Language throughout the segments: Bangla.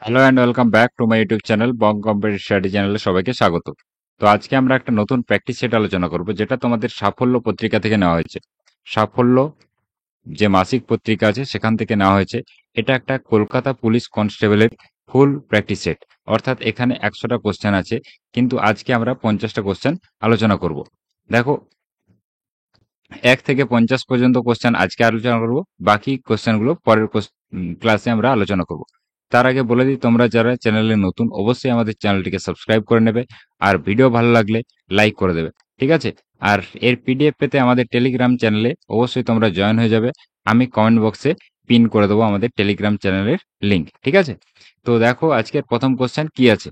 Hello and welcome back to my YouTube channel Bong competitive study চ্যানেলে সবাইকে স্বাগত। তো আজকে আমরা একটা নতুন প্র্যাকটিস সেট আলোচনা করব, যেটা তোমাদের সাফল্য পত্রিকা থেকে নেওয়া হয়েছে। সাফল্য যে মাসিক পত্রিকা আছে সেখান থেকে নেওয়া হয়েছে। এটা একটা কলকাতা পুলিশ কনস্টেবলের ফুল প্র্যাকটিস সেট, অর্থাৎ এখানে 100টা কোশ্চেন আছে, কিন্তু আজকে আমরা 50টা কোশ্চেন আলোচনা করব। দেখো, 1 থেকে 50 পর্যন্ত কোশ্চেন আজকে আলোচনা করব, বাকি কোশ্চেনগুলো পরের ক্লাসে আমরা আলোচনা করব। তার আগে বলে দিই, তোমরা যারা চ্যানেলে নতুন অবশ্যই আমাদের চ্যানেলটিকে সাবস্ক্রাইব করে নেবে, আর ভিডিও ভালো লাগলে লাইক করে দেবে, ঠিক আছে? আর এর পিডিএফ পেতে আমাদের টেলিগ্রাম চ্যানেলে অবশ্যই তোমরা জয়েন হয়ে যাবে। আমি কমেন্ট বক্সে পিন করে দেবো আমাদের টেলিগ্রাম চ্যানেলের লিঙ্ক, ঠিক আছে? তো দেখো, আজকের প্রথম কোশ্চেন কি আছে।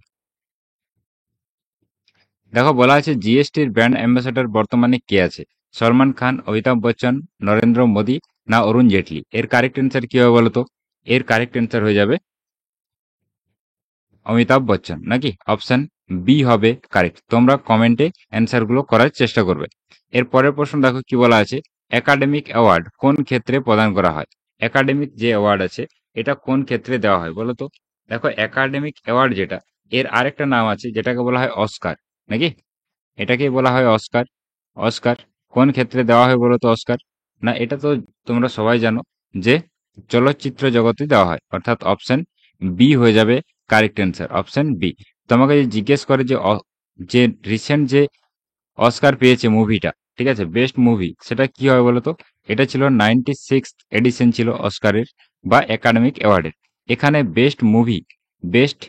দেখো, বলা আছে জিএসটির ব্র্যান্ড অ্যাম্বাসেডর বর্তমানে কে আছে? সলমান খান, অমিতাভ বচ্চন, নরেন্দ্র মোদী না অরুণ জেটলি? এর কারেক্ট অ্যান্সার কি হবে বলো তো? এর কারেক্ট অ্যান্সার হয়ে যাবে অমিতাভ বচ্চন, নাকি অপশন বি হবে কারেক্ট। তোমরা কমেন্টে অ্যান্সারগুলো করার চেষ্টা করবে। এর পরের প্রশ্ন দেখো কি বলা আছে। একাডেমিক অ্যাওয়ার্ড কোন ক্ষেত্রে প্রদান করা হয়? একাডেমিক যে অ্যাওয়ার্ড আছে এটা কোন ক্ষেত্রে দেওয়া হয় বলো তো? দেখো, একাডেমিক অ্যাওয়ার্ড যেটা, এর আরেকটা নাম আছে যেটাকে বলা হয় অস্কার, নাকি? এটাকেই বলা হয় অস্কার। অস্কার কোন ক্ষেত্রে দেওয়া হয় বলো তো অস্কার? না, এটা তো তোমরা সবাই জানো যে চলচ্চিত্র জগতে দেওয়া হয়, অর্থাৎ অপশন বি হয়ে যাবে কারেক্ট অ্যান্সার, অপশন বি। তোমাকে যে জিজ্ঞেস করে যে যে রিসেন্ট যে অস্কার পেয়েছে মুভিটা, ঠিক আছে, বেস্ট মুভি, সেটা কি হয় বলো তো? এটা ছিল 96th এডিশন ছিল অস্কারের বা একাডেমিক অ্যাওয়ার্ডের। এখানে বেস্ট মুভি, বেস্ট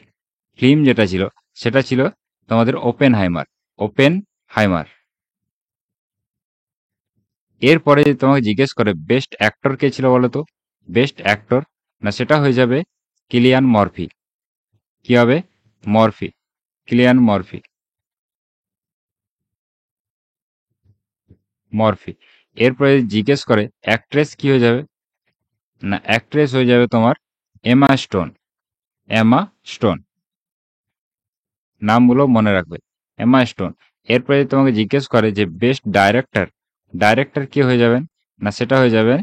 ফিল্ম যেটা ছিল সেটা ছিল তোমাদের ওপেন হাইমার। ওপেন হাইমার। এরপরে যদি তোমাকে জিজ্ঞেস করে বেস্ট অ্যাক্টর কে ছিল বলো তো? বেস্ট অ্যাক্টর, না সেটা হয়ে যাবে কিলিয়ান মরফি। কি হবে? Murphy, Kylian Murphy, Murphy. এরপরে যদি জিজ্ঞেস করে অ্যাক্ট্রেস কি হয়ে যাবে? না, অ্যাক্ট্রেস হয়ে যাবে তোমার এমা স্টোন। এমা স্টোন, নামগুলো মনে রাখবে, এমা স্টোন। এরপরে যদি তোমাকে জিজ্ঞেস করে যে বেস্ট ডাইরেক্টর, ডাইরেক্টর কি হয়ে যাবেন? না সেটা হয়ে যাবে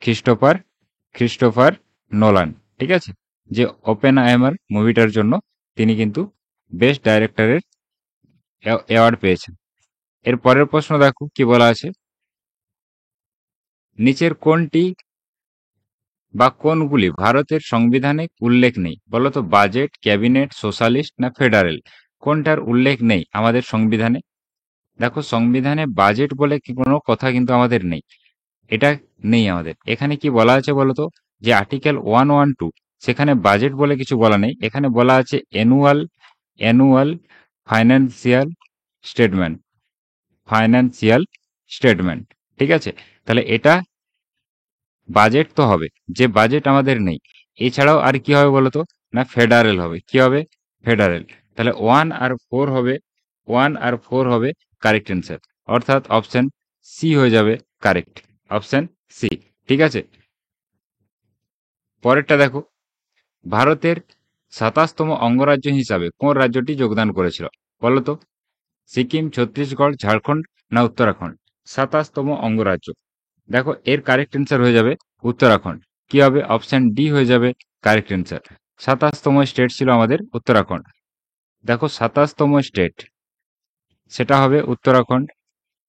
ক্রিস্টোফার, ক্রিস্টোফার নোলান, ঠিক আছে? যে ওপেন হাইমার মুভিটার জন্য তিনি কিন্তু বেস্ট ডাইরেক্টরের অ্যাওয়ার্ড পেয়েছেন। এর পরের প্রশ্ন দেখো কি বলা আছে। নিচের কোনটি বা কোনগুলি ভারতের সংবিধানে উল্লেখ নেই বলো তো? বাজেট, ক্যাবিনেট, সোশ্যালিস্ট না ফেডারেল? কোনটার উল্লেখ নেই আমাদের সংবিধানে? দেখো, সংবিধানে বাজেট বলে কি কোনো কথা কিন্তু আমাদের নেই। এটা নেই আমাদের। এখানে কি বলা আছে বলতো? যে আর্টিকেল 112, সেখানে বাজেট বলে কিছু বলা নেই। এখানে বলা আছে annual, annual financial statement, financial statement, ঠিক আছে? তাহলে এটা বাজেট তো হবে, যে বাজেট আমাদের নেই। এছাড়াও আর কি হবে বলতো? না ফেডারেল হবে। কি হবে? ফেডারেল। তাহলে 1 আর 4 হবে, 1 আর 4 হবে কারেক্ট অ্যান্সার, অর্থাৎ অপশন সি হয়ে যাবে কারেক্ট, অপশন সি, ঠিক আছে? পরেরটা দেখো, ভারতের 27তম অঙ্গরাজ্য হিসাবে কোন রাজ্যটি যোগদান করেছিল বলো তো? সিকিম, ছত্তিশগড়, ঝাড়খণ্ড না উত্তরাখণ্ড? 27তম অঙ্গরাজ্য, দেখো এর কারেক্ট অ্যান্সার হয়ে যাবে উত্তরাখণ্ড। কি হবে? অপশন ডি হয়ে যাবে কারেক্ট অ্যান্সার। 27তম স্টেট ছিল আমাদের উত্তরাখণ্ড। দেখো, 27তম স্টেট সেটা হবে উত্তরাখণ্ড।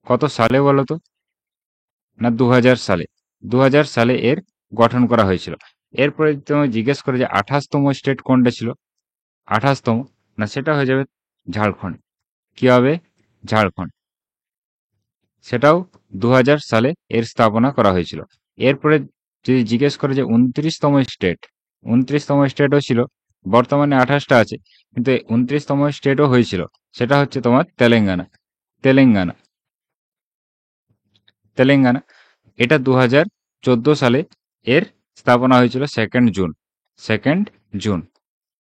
কত সালে বলো তো? না 2000 সালে। 2000 সালে এর গঠন করা হয়েছিল। এরপরে তুমি জিজ্ঞেস করে যে 28তম স্টেট কোনটা ছিল? 28তম, না সেটা হয়ে যাবে ঝাড়খণ্ড। কি হবে? ঝাড়খণ্ড। সেটাও 2000 সালে এর স্থাপনা করা হয়েছিল। এরপরে যদি জিজ্ঞেস করে যে 29তম স্টেট, 29তম স্টেটও ছিল, বর্তমানে 28টা আছে, কিন্তু 29তম স্টেটও হয়েছিল, সেটা হচ্ছে তোমার তেলেঙ্গানা। তেলেঙ্গানা, তেলেঙ্গানা। এটা 2014 সালে এর স্থাপনা হয়েছিল 2nd জুন, 2nd জুন,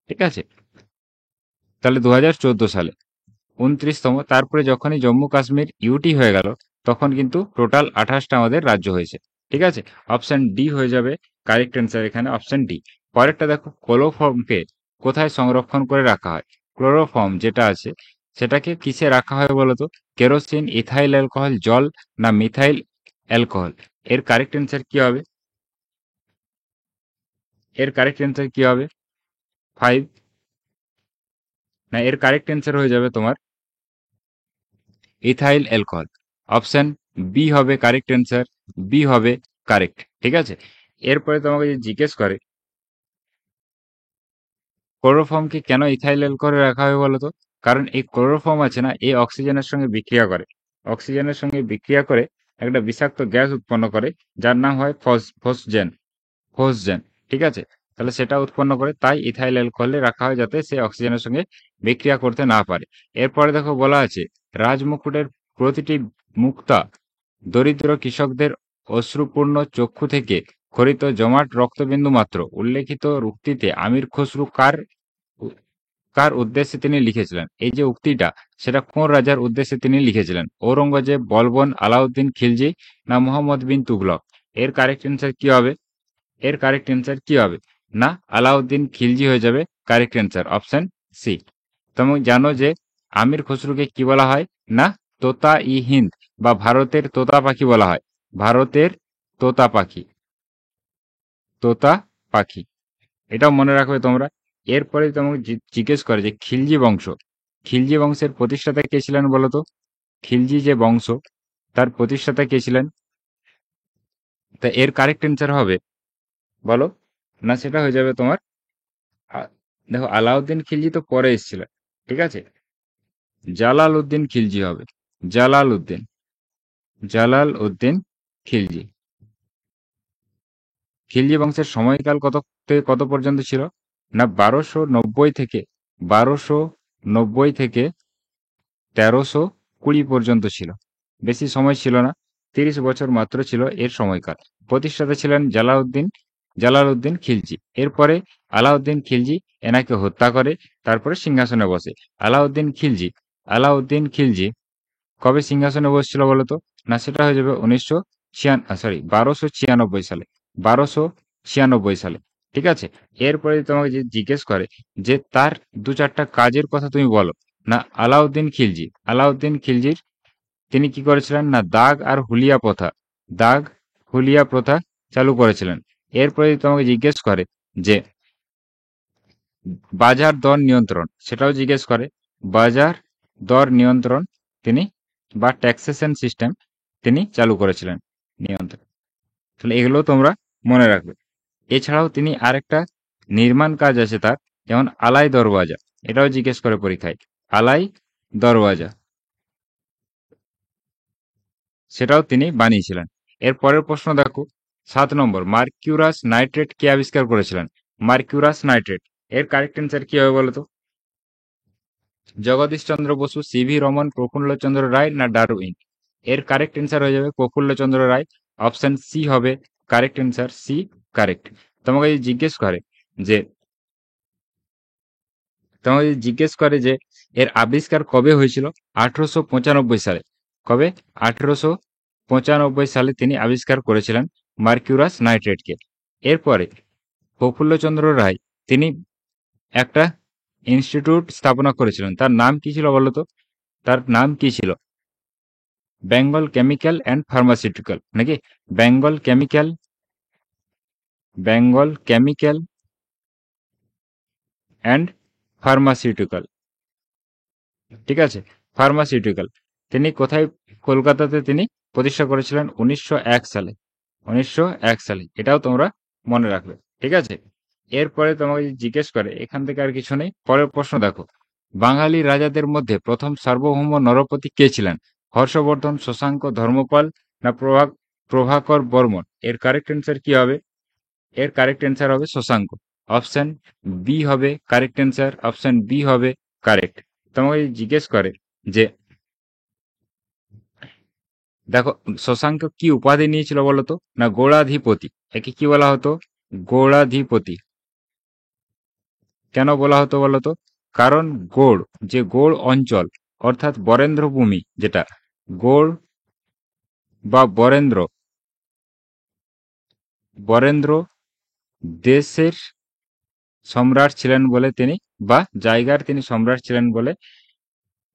ঠিক আছে? তাহলে 2014 সালে 29তম। তারপরে যখনই জম্মু কাশ্মীর ইউটি হয়ে গেল, তখন কিন্তু টোটাল 28টা আমাদের রাজ্য হয়েছে, ঠিক আছে? অপশন ডি হয়ে যাবে কারেক্ট অ্যান্সার, এখানে অপশন ডি। পরেরটা দেখো, ক্লোরোফর্মকে কোথায় সংরক্ষণ করে রাখা হয়? ক্লোরোফর্ম যেটা আছে সেটাকে কিসে রাখা হয় বলতো? কেরোসিন, ইথাইল অ্যালকোহল, জল না মিথাইল অ্যালকোহল? এর কারেক্ট অ্যান্সার কি হবে? এর কারেক্ট অ্যান্সার কি হবে? ফাইভ, না এর কারেক্ট অ্যান্সার হয়ে যাবে তোমার ইথাইল অ্যালকোহল। অপশন বি হবে কারেক্ট অ্যান্সার, বি হবে কারেক্ট। ঠিক আছে, এরপরে তোমাকে যে জিজ্ঞেস করে ক্লোরোফর্মকে কেন ইথাইল অ্যালকোহলে রাখা হয় বলো তো? কারণ এই ক্লোরোফর্ম আছে না, এই অক্সিজেনের সঙ্গে বিক্রিয়া করে, অক্সিজেনের সঙ্গে বিক্রিয়া করে একটা বিষাক্ত গ্যাস উৎপন্ন করে, যার নাম হয় ফসজেন, ফসজেন। ঠিক আছে, তাহলে সেটা উৎপন্ন করে, তাই ইথাইল অ্যালকোহলে রাখা হয় যাতে সে অক্সিজেনের সঙ্গে বিক্রিয়া করতে না পারে। এরপরে দেখো বলা আছে রাজমুকুটের প্রতিটি মুক্তা দরিদ্র কৃষকদের অশ্রুপূর্ণ চক্ষু থেকে খরিত জমাট রক্তবিন্দু মাত্র। উল্লেখিত উক্তিতে আমির খসরু কার উদ্দেশ্যে তিনি লিখেছিলেন? এই যে উক্তিটা, সেটা কোন রাজার উদ্দেশ্যে তিনি লিখেছিলেন? ঔরঙ্গজেব, বলবন, আলাউদ্দিন খিলজি, না মোহাম্মদ বিন তুগলক? এর কারেক্ট অ্যান্সার কি হবে? এর কারেক্ট অ্যান্সার কি হবে? না আলাউদ্দিন খিলজি হয়ে যাবে কারেক্ট অ্যান্সার, অপশন সি। তুমি জানো যে আমির খসরুকে কি বলা হয়? না তোতা ই হিন্দ বা ভারতের তোতা পাখি বলা হয়, ভারতের তোতা পাখি, তোতা পাখি, এটাও মনে রাখবে তোমরা। এরপরে তোমাকে জিজ্ঞেস করে যে খিলজি বংশ, খিলজি বংশের প্রতিষ্ঠাতা কে ছিলেন বলতো? খিলজি যে বংশ, তার প্রতিষ্ঠাতা কে ছিলেন? তা এর কারেক্ট অ্যান্সার হবে বলো? না সেটা হয়ে যাবে তোমার দেখো আলাউদ্দিন খিলজি তো পরে এসেছিল, ঠিক আছে, জালাল উদ্দিন খিলজি হবে, জালাল উদ্দিন, জালাল উদ্দিন খিলজি। খিলজি বংশের সময়কাল কত থেকে কত পর্যন্ত ছিল? না 1290 থেকে 1320 পর্যন্ত ছিল, বেশি সময় ছিল না, 30 বছর মাত্র ছিল এর সময়কাল। প্রতিষ্ঠাতা ছিলেন জালালউদ্দিন খিলজি। এরপরে আলাউদ্দিন খিলজি এনাকে হত্যা করে, তারপরে সিংহাসনে বসে। আলাউদ্দিন খিলজি কবে সিংহাসনে বসছিল বলতো? না সেটা হয়ে যাবে 1296 সালে, 1296 সালে। ঠিক আছে, এরপরে তোমাকে যে জিজ্ঞেস করে যে তার দু চারটা কাজের কথা তুমি বলো। না আলাউদ্দিন খিলজির তিনি কি করেছিলেন? না দাগ হুলিয়া প্রথা চালু করেছিলেন। এরপরে তোমাকে জিজ্ঞেস করে যে বাজার দর নিয়ন্ত্রণ, সেটাও জিজ্ঞেস করে, বাজার দর নিয়ন্ত্রণ তিনি বা ট্যাক্সেশন সিস্টেম তিনি চালু করেছিলেন, নিয়ন্ত্রণ। তাহলে এগুলো তোমরা মনে রাখবে। এছাড়াও তিনি আরেকটা নির্মাণ কাজ আছে তার, যেমন আলাই দরওয়াজা, এটাও জিজ্ঞেস করে পরীক্ষায়, আলাই দরওয়াজা, সেটাও তিনি বানিয়েছিলেন। এর পরের প্রশ্ন দেখো, 7 নম্বর, মার্কিউরাস নাইট্রেট কে আবিষ্কার করেছিলেন? মার্কিউরাস নাইট্রেট, এর কারেক্ট অ্যান্সার কি হবে বলতো? জগদীশ চন্দ্র বসু, সিভি রমন, প্রফুল্লচন্দ্র রায়, না ডারউইন? এর কারেক্ট অ্যান্সার হয়ে যাবে প্রফুল্লচন্দ্র রায়, অপশন সি হবে কারেক্ট অ্যান্সার, সি কারেক্ট। তোমাকে যদি জিজ্ঞেস করে যে এর আবিষ্কার কবে হয়েছিল? 1895 সালে। কবে? 1895 সালে তিনি আবিষ্কার করেছিলেন মার্কিউরাস নাইট্রেটকে। এরপরে প্রফুল্লচন্দ্র রায় তিনি একটা ইনস্টিটিউট স্থাপনা করেছিলেন, তার নাম কি ছিল বলতো? তার নাম কি ছিল? বেঙ্গল কেমিক্যাল অ্যান্ড ফার্মাসিউটিক্যাল, নাকি বেঙ্গল কেমিক্যাল অ্যান্ড ফার্মাসিউটিক্যাল, ঠিক আছে, ফার্মাসিউটিক্যাল। তিনি কোথায়? কলকাতাতে তিনি প্রতিষ্ঠা করেছিলেন 1901 সালে, 1901 সালে, এটাও তোমরা মনে রাখবে। ঠিক আছে, এরপরে তোমাকে যদি জিজ্ঞেস করে, এখান থেকে আর কিছু নেই, পরের প্রশ্ন দেখো, বাঙালি রাজাদের মধ্যে প্রথম সার্বভৌম নরপতি কে ছিলেন? হর্ষবর্ধন, শশাঙ্ক, ধর্মপাল, না প্রভাকর বর্মন? এর কারেক্ট অ্যান্সার কি হবে? এর কারেক্ট অ্যান্সার হবে শশাঙ্ক, অপশন বি হবে কারেক্ট অ্যান্সার, অপশন বি হবে কারেক্ট। তোমাকে যদি জিজ্ঞেস করে যে দেখো শশাঙ্ক কি উপাধি নিয়েছিল বলতো? না গৌড়াধিপতি। একে কি বলা হতো? গৌড়াধিপতি। কেন বলা হতো বলতো? কারণ গৌড় অঞ্চল, অর্থাৎ বরেন্দ্র ভূমি, যেটা গৌড় বা বরেন্দ্র দেশের সম্রাট ছিলেন বলে তিনি, বা জায়গার তিনি সম্রাট ছিলেন বলে,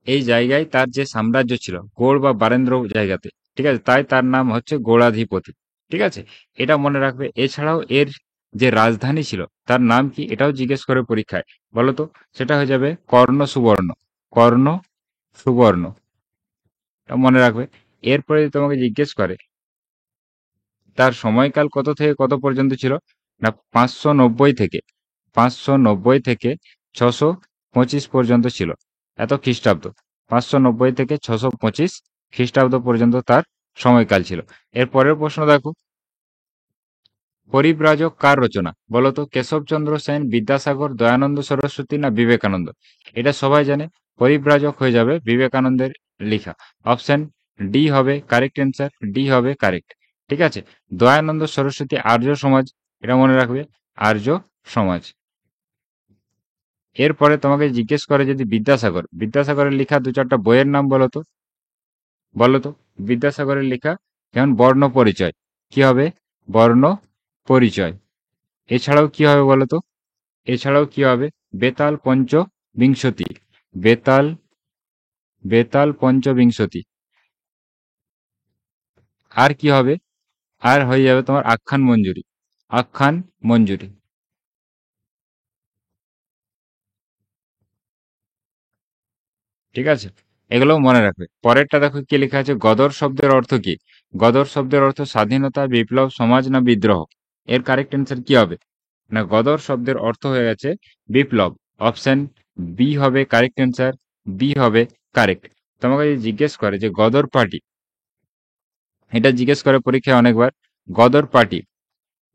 এই জায়গায় তার যে সাম্রাজ্য ছিল গৌড় বা বারেন্দ্র জায়গাতে, ঠিক আছে, তাই তার নাম হচ্ছে গৌড়াধিপতি। ঠিক আছে, এটা মনে রাখবে। এছাড়াও এর যে রাজধানী ছিল তার নাম কি, এটাও জিজ্ঞেস করে পরীক্ষায়। বলো তো, সেটা হয়ে যাবে কর্ণ সুবর্ণ। কর্ণ সুবর্ণ, এটা মনে রাখবে। এরপরে যদি তোমাকে জিজ্ঞেস করে তার সময়কাল কত থেকে কত পর্যন্ত ছিল, না 590 থেকে 625 পর্যন্ত ছিল। এত খ্রিস্টাব্দ, 590 থেকে 625 খ্রিস্টাব্দ পর্যন্ত তার সময়কাল ছিল। এর পরের প্রশ্ন দেখো, পরিব্রাজক কার রচনা? বলতো, কেশবচন্দ্র সেন, বিদ্যাসাগর, দয়ানন্দ সরস্বতী না বিবেকানন্দ? এটা সবাই জানে, পরিব্রাজক হয়ে যাবে বিবেকানন্দের লেখা। অপশন ডি হবে কারেক্ট অ্যান্সার, ডি হবে কারেক্ট। ঠিক আছে, দয়ানন্দ সরস্বতী আর্য সমাজ, এটা মনে রাখবে, আর্য সমাজ। এরপরে তোমাকে জিজ্ঞেস করে যদি বিদ্যাসাগরের লেখা দু চারটা বইয়ের নাম বলতো, বিদ্যাসাগরের লেখা যেমন বর্ণ পরিচয়, কি হবে, বর্ণ পরিচয়। এছাড়াও কি হবে বলতো, এছাড়াও কি হবে, বেতাল পঞ্চবিংশতি, বেতাল বেতাল পঞ্চবিংশতি। আর কি হবে, আর হয়ে যাবে তোমার আখ্যান মঞ্জুরি, আখ্যান মঞ্জুরি। ঠিক আছে, এগুলোও মনে রাখবে। পরেরটা দেখো কি লেখা আছে, গদর শব্দের অর্থ কি? গদর শব্দের অর্থ স্বাধীনতা, বিপ্লব, সমাজ না বিদ্রোহ? এর কারেক্ট অ্যান্সার কি হবে, না গদর শব্দের অর্থ হয়ে গেছে বিপ্লব। অপশন বি হবে কারেক্ট অ্যান্সার, বি হবে কারেক্ট। তোমাকে যদি জিজ্ঞেস করে যে গদর পার্টি, এটা জিজ্ঞেস করে পরীক্ষায় অনেকবার, গদর পার্টি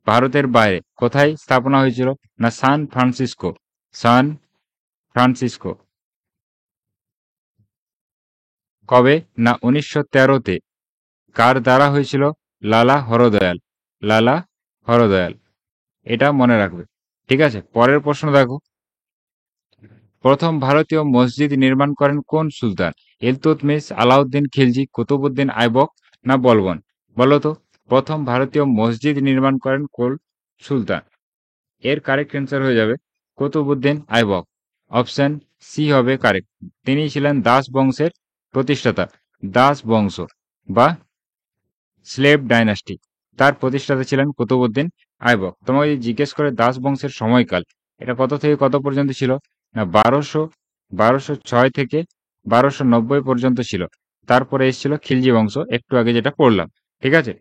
ভারতের বাইরে কোথায় স্থাপনা হয়েছিল, না সান ফ্রান্সিসকো, সান ফ্রান্সিসকো। কবে, না 1913-তে। কার দ্বারা হয়েছিল, লালা হরদয়াল, লালা হরদয়াল। এটা মনে রাখবে। ঠিক আছে, পরের প্রশ্ন দেখো, প্রথম ভারতীয় মসজিদ নির্মাণ করেন কোন সুলতান? ইলতুৎমিশ, আলাউদ্দিন খিলজি, কুতুবউদ্দিন আইবক না বলবন? বলো তো, প্রথম ভারতীয় মসজিদ নির্মাণ করেন কোন সুলতান? এর কারেক্ট অ্যান্সার হয়ে যাবে কুতুবউদ্দিন আইবক। অপশন সি হবে কারেক্ট। তিনি ছিলেন দাস বংশের প্রতিষ্ঠাতা, দাস বংশ বা স্লেভ ডাইনাস্টি, তার প্রতিষ্ঠাতা ছিলেন কুতুবউদ্দিন আইবক। তোমাকে যদি জিজ্ঞেস করে দাস বংশের সময়কাল, এটা কত থেকে কত পর্যন্ত ছিল, না 1206 থেকে 1290 পর্যন্ত ছিল। তারপরে এসেছিল খিলজি বংশ, একটু আগে যেটা পড়লাম। ঠিক আছে,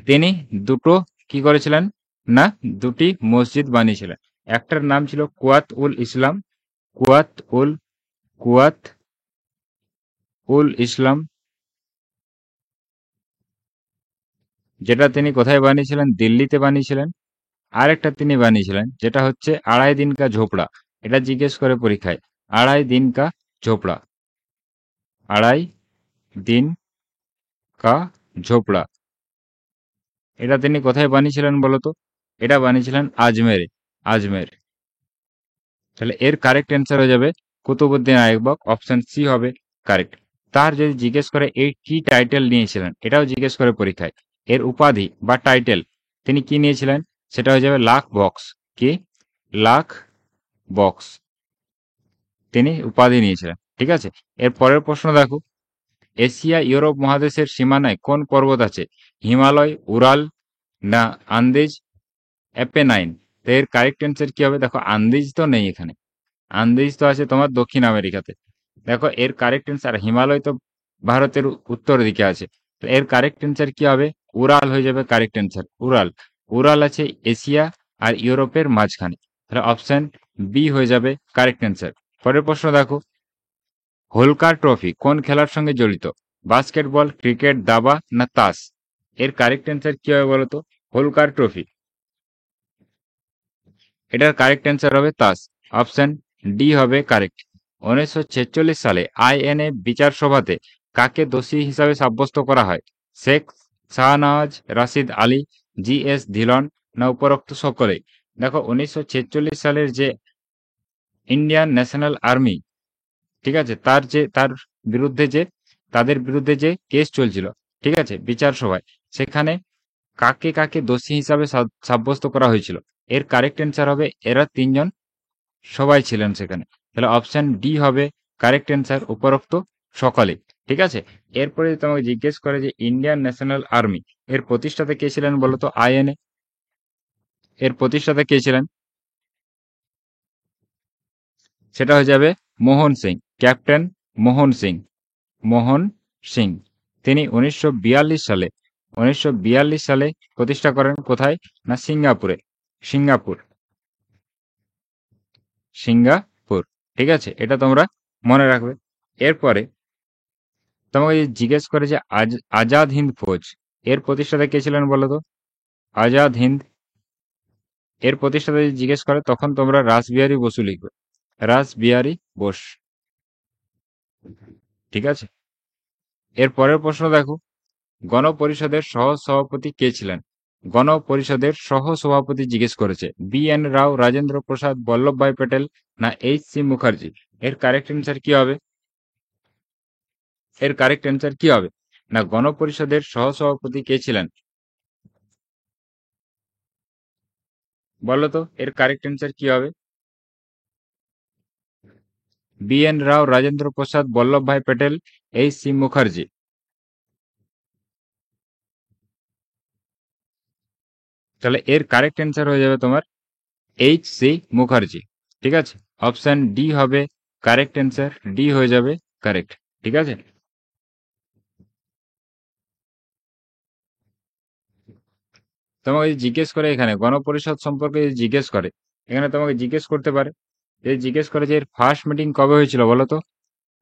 তিনি দুটো কি করেছিলেন, না দুটি মসজিদ বানিয়েছিলেন। একটার নাম ছিল কুয়াত উল ইসলাম, কুয়াত উল কুয়াত উল ইসলাম, যেটা তিনি কোথায় বানিয়েছিলেন, দিল্লিতে বানিয়েছিলেন। আরেকটা তিনি বানিয়েছিলেন যেটা হচ্ছে আড়াই দিন কা ঝোপড়া, এটা জিজ্ঞেস করে পরীক্ষায়, আড়াই দিন কা ঝোপড়া, আড়াই দিন কা ঝোপড়া। এটা তিনি কোথায় বানিয়েছিলেন বলতো, এটা বানিয়েছিলেন আজমেরে, আজমের। তাহলে এর কারেক্ট অ্যান্সার হয়ে যাবে কুতুবউদ্দিন আইবক, অপশন সি হবে কারেক্ট। তার যদি জিজ্ঞেস করে এই কি টাইটেল নিয়েছিলেন, এটাও জিজ্ঞেস করে পরীক্ষায়, এর উপাধি বা টাইটেল তিনি কি নিয়েছিলেন, সেটা হয়ে যাবে লাখ বক্স। কি, লাখ বক্স, তিনি উপাধি নিয়েছিলেন। ঠিক আছে, এর পরের প্রশ্ন দেখো, এশিয়া ইউরোপ মহাদেশের সীমানায় কোন পর্বত আছে? হিমালয়, উরাল না আন্দিজ, অ্যাপেনাইন? তো এর কারেক্ট অ্যান্সার কি হবে, দেখো আন্দিজ তো নেই এখানে, আন্দিজ তো আছে তোমার দক্ষিণ আমেরিকাতে। দেখো এর কারেক্ট অ্যান্সার, হিমালয় তো ভারতের উত্তর দিকে আছে, তো এর কারেক্ট অ্যান্সার কি হবে, উরাল হয়ে যাবে কারেক্ট অ্যান্সার, উরাল। উরাল আছে এশিয়া আর ইউরোপের মাঝখানে, তাহলে অপশন বি হয়ে যাবে কারেক্ট অ্যান্সার। পরের প্রশ্ন দেখো, হোলকার ট্রফি কোন খেলার সঙ্গে জড়িত? বাস্কেটবল, ক্রিকেট, দাবা না তাস? এর কারেক্ট অ্যান্সার কি হবে বলতো, হোলকার ট্রফি, এটার কারেক্ট অ্যান্সার হবে তাস। অপশন ডি হবে কারেক্ট। 1946 সালে আইএনএ বিচার সভাতে কাকে দোষী হিসাবে সাব্যস্ত করা হয়? শেখ শাহনওয়াজ, রাশিদ আলী, জিএস ধিলন না উপরোক্ত সকলেই? দেখো 1946 সালের যে ইন্ডিয়ান ন্যাশনাল আর্মি, ঠিক আছে, তার বিরুদ্ধে যে তাদের বিরুদ্ধে যে কেস চলছিল, ঠিক আছে, বিচার সভায়, সেখানে কাকে কাকে দোষী হিসাবে সাব্যস্ত করা হয়েছিল? এর কারেক্ট অ্যান্সার হবে এরা তিনজন সবাই ছিলেন সেখানে, তাহলে অপশন ডি হবে কারেক্ট অ্যান্সার, উপরোক্ত সকলে। ঠিক আছে। এরপরে যদি তোমাকে জিজ্ঞেস করে যে ইন্ডিয়ান ন্যাশনাল আর্মি এর প্রতিষ্ঠাতা কে ছিলেন বলো তো? আইএনএ এর প্রতিষ্ঠাতা কে ছিলেন? সেটা হয়ে যাবে মোহন সিং, ক্যাপ্টেন মোহন সিং। মোহন সিং তিনি 1942 সালে প্রতিষ্ঠা করেন। কোথায়? না সিঙ্গাপুরে। Singapore, Singapore. ঠিক আছে, এটা তোমরা মনে রাখবে। এরপরে তোমাকে যদি জিজ্ঞেস করে যে আজাদ হিন্দ ফৌজ এর প্রতিষ্ঠাতা কে ছিলেন বলো তো? আজাদ হিন্দ এর প্রতিষ্ঠাতা যদি জিজ্ঞেস করে তখন তোমরা রাসবিহারী বসু লিখবে, রাসবিহারী বোস। ঠিক আছে। এর পরের প্রশ্ন দেখো, গণপরিষদের সহ সভাপতি কে ছিলেন? গণপরিষদের সহ সভাপতি জিজ্ঞেস করেছে বি এন রাও, রাজেন্দ্র প্রসাদ, বল্লভভাই প্যাটেল না এইচ সি মুখার্জি। এর কারেক্ট অ্যান্সার কি হবে? এর কারেক্ট অ্যান্সার কি হবে? না গণপরিষদের সহ সভাপতি কে ছিলেন বলো তো? এর কারেক্ট অ্যান্সার কি হবে? বি এন রাও, রাজেন্দ্র প্রসাদ, বল্লভভাই প্যাটেল, এইচ সি মুখার্জি। তাহলে এর কারেক্ট অ্যান্সার হয়ে যাবে তোমার এইচ সি মুখার্জি। ঠিক আছে, অপশন ডি হবে কারেক্ট অ্যান্সার, ডি হয়ে যাবে কারেক্ট। ঠিক আছে। তোমাকে যদি জিজ্ঞেস করে এখানে গণপরিষদ সম্পর্কে যদি জিজ্ঞেস করে, এখানে তোমাকে জিজ্ঞেস করতে পারে, যদি জিজ্ঞেস করে যে এর ফার্স্ট মিটিং কবে হয়েছিল বলো তো?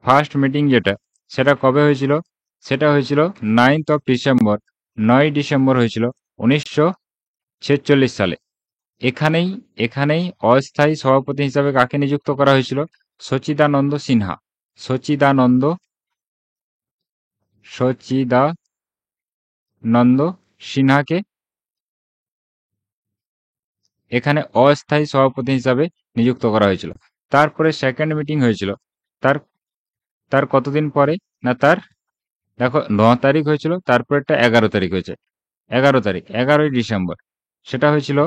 ফার্স্ট মিটিং যেটা, সেটা কবে হয়েছিল? সেটা হয়েছিল 9 ডিসেম্বর, 9 ডিসেম্বর হয়েছিল 1946 সালে। এখানেই এখানেই অস্থায়ী সভাপতি হিসাবে কাকে নিযুক্ত করা হয়েছিল? সচিদানন্দ সিনহা। সচিদানন্দ সচিদানন্দ সিনহাকে এখানে অস্থায়ী সভাপতি হিসাবে নিযুক্ত করা হয়েছিল। তারপরে সেকেন্ড মিটিং হয়েছিল তার তার কতদিন পরে? না তার দেখো 9 তারিখ হয়েছিল, তারপরেরটা 11 তারিখ হয়েছে। 11 তারিখ, 11ই ডিসেম্বর, সেটা হয়েছিল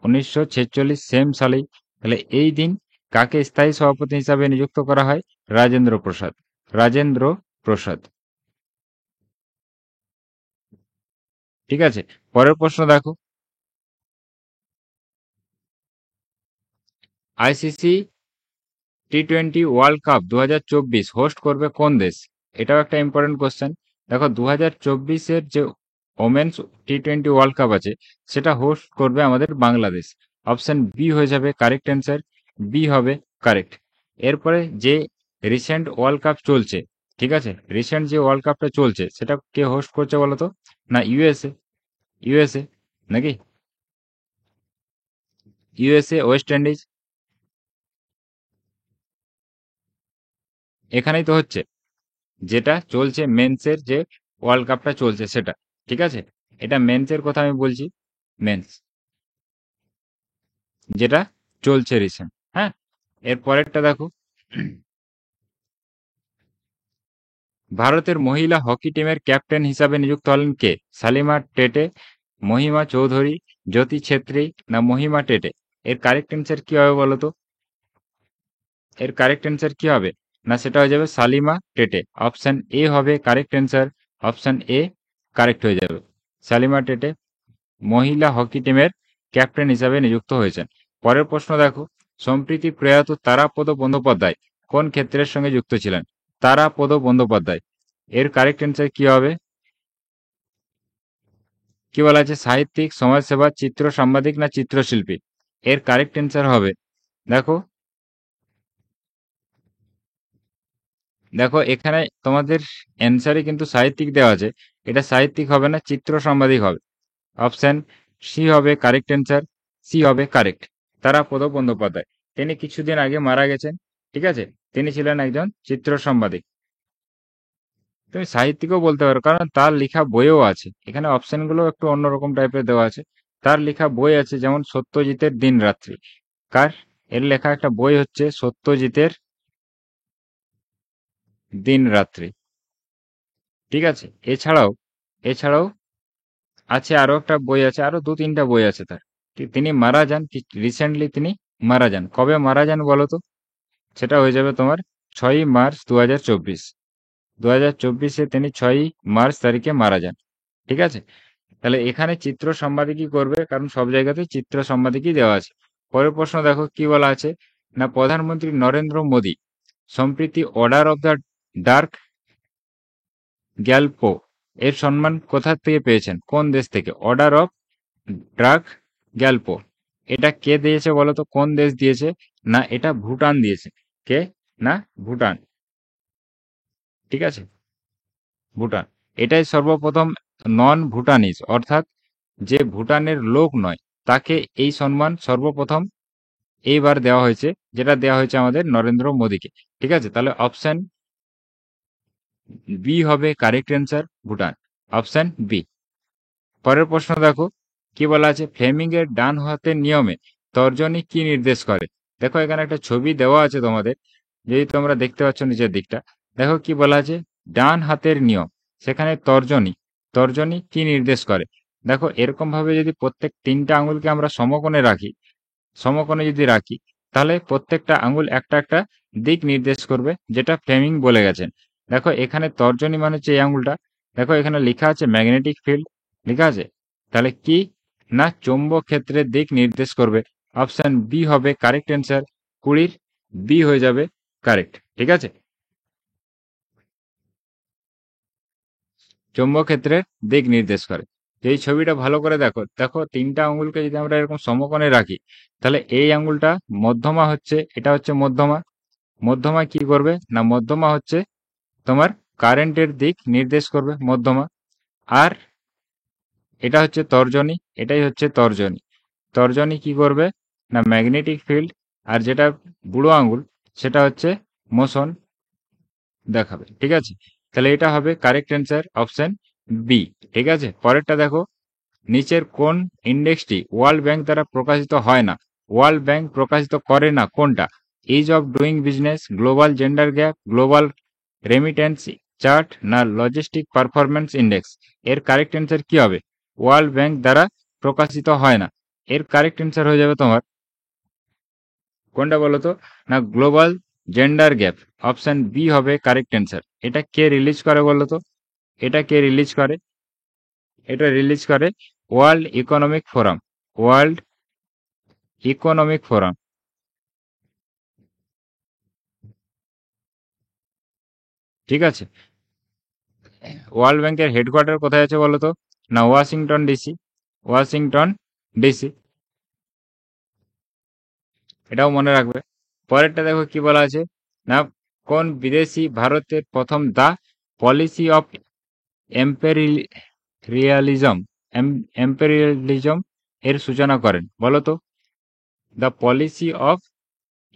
1946 সেম সালেই। তাহলে এই দিন কাকে স্থায়ী সভাপতি হিসাবে নিযুক্ত করা হয়? রাজেন্দ্র প্রসাদ। রাজেন্দ্র প্রসাদ। ঠিক আছে। পরের প্রশ্ন দেখো, আইসিসি টি-20 ওয়ার্ল্ড কাপ 2024 হোস্ট করবে কোন দেশ? এটাও একটা ইম্পর্টেন্ট কোশ্চেন। দেখো 2024-এর যে ওমেন্স টি-20 ওয়ার্ল্ড কাপ আছে সেটা হোস্ট করবে আমাদের বাংলাদেশ। অপশন বি হয়ে যাবে কারেক্ট অ্যান্সার, বি হবে কারেক্ট। এরপরে যে রিসেন্ট ওয়ার্ল্ড কাপ চলছে, ঠিক আছে, রিসেন্ট যে ওয়ার্ল্ড কাপটা চলছে সেটা কে হোস্ট করছে বলো তো? না ইউএসএ। ইউএসএ নাকি? ইউএসএ, ওয়েস্ট ইন্ডিজ, এখানেই তো হচ্ছে। যেটা চলছে মেন্সের যে ওয়ার্ল্ড কাপটা চলছে সেটা। ঠিক আছে, এটা মেন্সের কথা আমি বলছি, মেন্স যেটা চলছে রিসেন্ট। হ্যাঁ, এর পরেরটা দেখো, ভারতের মহিলা হকি টিমের ক্যাপ্টেন হিসাবে নিযুক্ত হলেন কে? সালিমা টেটে, মহিমা চৌধুরী, জ্যোতি ছেত্রী না মহিমা টেটে। এর কারেক্ট অ্যান্সার কি হবে বলো তো? এর কারেক্ট অ্যান্সার কি হবে? না সেটা হয়ে যাবে সালিমা টেটে। অপশন এ হবে correct answer, option A correct হয়ে যাবে। সালিমা টেটে মহিলা হকি টিমের ক্যাপ্টেন হিসাবে নিযুক্ত হয়েছেন। পরের প্রশ্ন দেখো, সম্প্রতি প্রয়াত তারাপদ বন্দ্যোপাধ্যায় কোন ক্ষেত্রের সঙ্গে যুক্ত ছিলেন? তারাপদ বন্দ্যোপাধ্যায়, এর কারেক্ট অ্যান্সার কি হবে? কি বলা আছে? সাহিত্যিক, সমাজসেবা, চিত্র সাংবাদিক না চিত্রশিল্পী। এর কারেক্ট অ্যান্সার হবে, দেখো দেখো এখানে তোমাদের অ্যান্সারে কিন্তু সাহিত্যিক দেওয়া আছে, এটা সাহিত্যিক হবে না, চিত্র সাংবাদিক হবে। অপশন সি হবে কারেক্ট অ্যান্সার, সি হবে কারেক্ট। তারাপদ বন্দ্যোপাধ্যায়, তিনি কিছুদিন আগে মারা গেছেন। ঠিক আছে, তিনি ছিলেন একজন চিত্র সাংবাদিক। তুমি সাহিত্যিকও বলতে পারো, কারণ তার লেখা বইও আছে। এখানে অপশনগুলো একটু অন্যরকম টাইপের দেওয়া আছে। তার লেখা বই আছে, যেমন সত্যজিতের দিন রাত্রি। কার? এর লেখা একটা বই হচ্ছে সত্যজিতের দিন রাত্রি। ঠিক আছে, এছাড়াও এছাড়াও আছে আরো একটা বই আছে, আরো 2-3টা বই আছে তার। তিনি মারা যান, রিসেন্টলি তিনি মারা যান। কবে মারা যান বলো তো? সেটা হয়ে যাবে তোমার 6ই মার্চ 2024। 2024-এ তিনি 6ই মার্চ তারিখে মারা যান। ঠিক আছে, তাহলে এখানে চিত্র সম্পাদকই করবে, কারণ সব জায়গাতেই চিত্র সম্পাদকই দেওয়া আছে। পরের প্রশ্ন দেখো কি বলা আছে, না প্রধানমন্ত্রী নরেন্দ্র মোদী সম্প্রতি order of the dark Gyalpo এর সম্মান কোথা থেকে পেয়েছেন, কোন দেশ থেকে? অর্ডার অফ ডার্ক গ্যালপো এটা কে দিয়েছে বলো তো, কোন দেশ দিয়েছে? না এটা ভুটান দিয়েছে। কে? না ভুটান। ঠিক আছে, ভুটান। এটাই সর্বপ্রথম নন ভুটানিজ, অর্থাৎ যে ভুটানের লোক নয়, তাকে এই সম্মান সর্বপ্রথম এইবার দেওয়া হয়েছে, যেটা দেওয়া হয়েছে আমাদের নরেন্দ্র মোদীকে। ঠিক আছে, তাহলে অপশন বি হবে correct answer, Bhutan. Option B. পরের প্রশ্ন দেখো কি বলা আছে, ফ্লেমিং এর ডান হাতের নিয়মে তর্জনী কি নির্দেশ করে? দেখো এখানে একটা ছবি দেওয়া আছে তোমাদের, যদি তোমরা দেখতে পাচ্ছ নিচের দিকটা, দেখো কি বলা আছে, ডান হাতের নিয়ম, সেখানে তর্জনী, তর্জনী কি নির্দেশ করে? দেখো এরকম ভাবে যদি প্রত্যেক তিনটা আঙুলকে আমরা সমকোণে রাখি, সমকোণে যদি রাখি, তাহলে প্রত্যেকটা আঙুল একটা একটা দিক নির্দেশ করবে, যেটা ফ্লেমিং বলে গেছেন। দেখো এখানে তর্জনী মানে হচ্ছে এই আঙুলটা, দেখো এখানে লেখা আছে ম্যাগনেটিক ফিল্ড লেখা আছে, তাহলে কি না চৌম্বক ক্ষেত্রের দিক নির্দেশ করবে। অপশন বি হবে কারেক্ট অ্যান্সার, 20 বি হয়ে যাবে কারেক্ট। ঠিক আছে, চৌম্বক ক্ষেত্রের দিক নির্দেশ করে। এই ছবিটা ভালো করে দেখো, দেখো তিনটা আঙুলকে যদি আমরা এরকম সমকোণে রাখি, তাহলে এই আঙুলটা মধ্যমা হচ্ছে, এটা হচ্ছে মধ্যমা। মধ্যমা কি করবে না, মধ্যমা হচ্ছে তোমার কারেন্টের দিক নির্দেশ করবে মধ্যমা। আর এটা হচ্ছে তর্জনী, এটাই হচ্ছে তর্জনী। তর্জনী কি করবে না ম্যাগনেটিক ফিল্ড, আর যেটা বুড়ো আঙুল সেটা হচ্ছে মোশন দেখাবে। ঠিক আছে, তাহলে এটা হবে কারেক্ট অ্যান্সার, অপশন বি। ঠিক আছে, পরেরটা দেখো, নিচের কোন ইন্ডেক্সটি ওয়ার্ল্ড ব্যাংক দ্বারা প্রকাশিত হয় না? ওয়ার্ল্ড ব্যাংক প্রকাশিত করে না কোনটা? Is of doing business, global gender gap, global remittance chart, না লজিস্টিক পারফরমেন্স ইন্ডেক্স? এর কারেক্ট অ্যান্সার কি হবে? ওয়ার্ল্ড ব্যাংক দ্বারা প্রকাশিত হয় না, এর কারেক্ট অ্যান্সার হয়ে যাবে তোমার কোনটা বলো তো, না global gender gap. Option B হবে কারেক্ট অ্যান্সার। এটা কে রিলিজ করে বলো তো, এটা কে রিলিজ করে? এটা রিলিজ করে world economic forum, world economic forum. ঠিক আছে, ওয়ার্ল্ড ব্যাংকের হেডকোয়ার্টার কোথায় আছে বলো তো, না ওয়াশিংটন ডিসি, ওয়াশিংটন ডিসি। এটাও মনে রাখবে। পরেরটা দেখো কি বলা আছে, না কোন বিদেশি ভারতের প্রথম দা পলিসি অফ এম্পেরিয়ালিজম, এম্পেরিয়ালিজম এর সূচনা করেন বলো তো? দ্য পলিসি অফ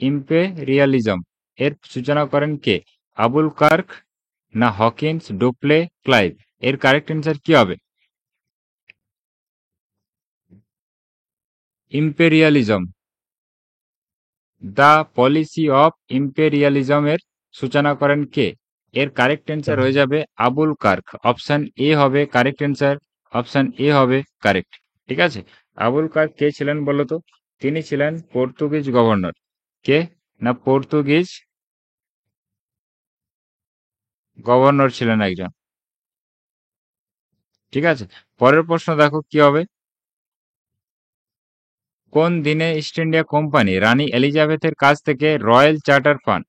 ইম্পেরিয়ালিজম এর সূচনা করেন কে? আবুল কার্ক, না হকিন্স, ডুপ্লে, ক্লাইভ? এর কারেক্ট অ্যান্সার কি হবে? Imperialism, the policy of imperialism এর সূচনা করেন কে? এর কারেক্ট অ্যান্সার হয়ে যাবে আবুল কার্ক। অপশন এ হবে কারেক্ট অ্যান্সার, অপশন এ হবে কারেক্ট। ঠিক আছে, আবুল কার্ক কে ছিলেন বলো তো? তিনি ছিলেন পর্তুগিজ গভর্নর। কে? না পর্তুগিজ গভর্নর ছিলেন একজন। ঠিক আছে, পরের প্রশ্ন দেখো কি হবে, কোন দিনে ইস্ট ইন্ডিয়া কোম্পানি রানী এলিজাবেথের কাছ থেকে রয়্যাল চার্টার পান?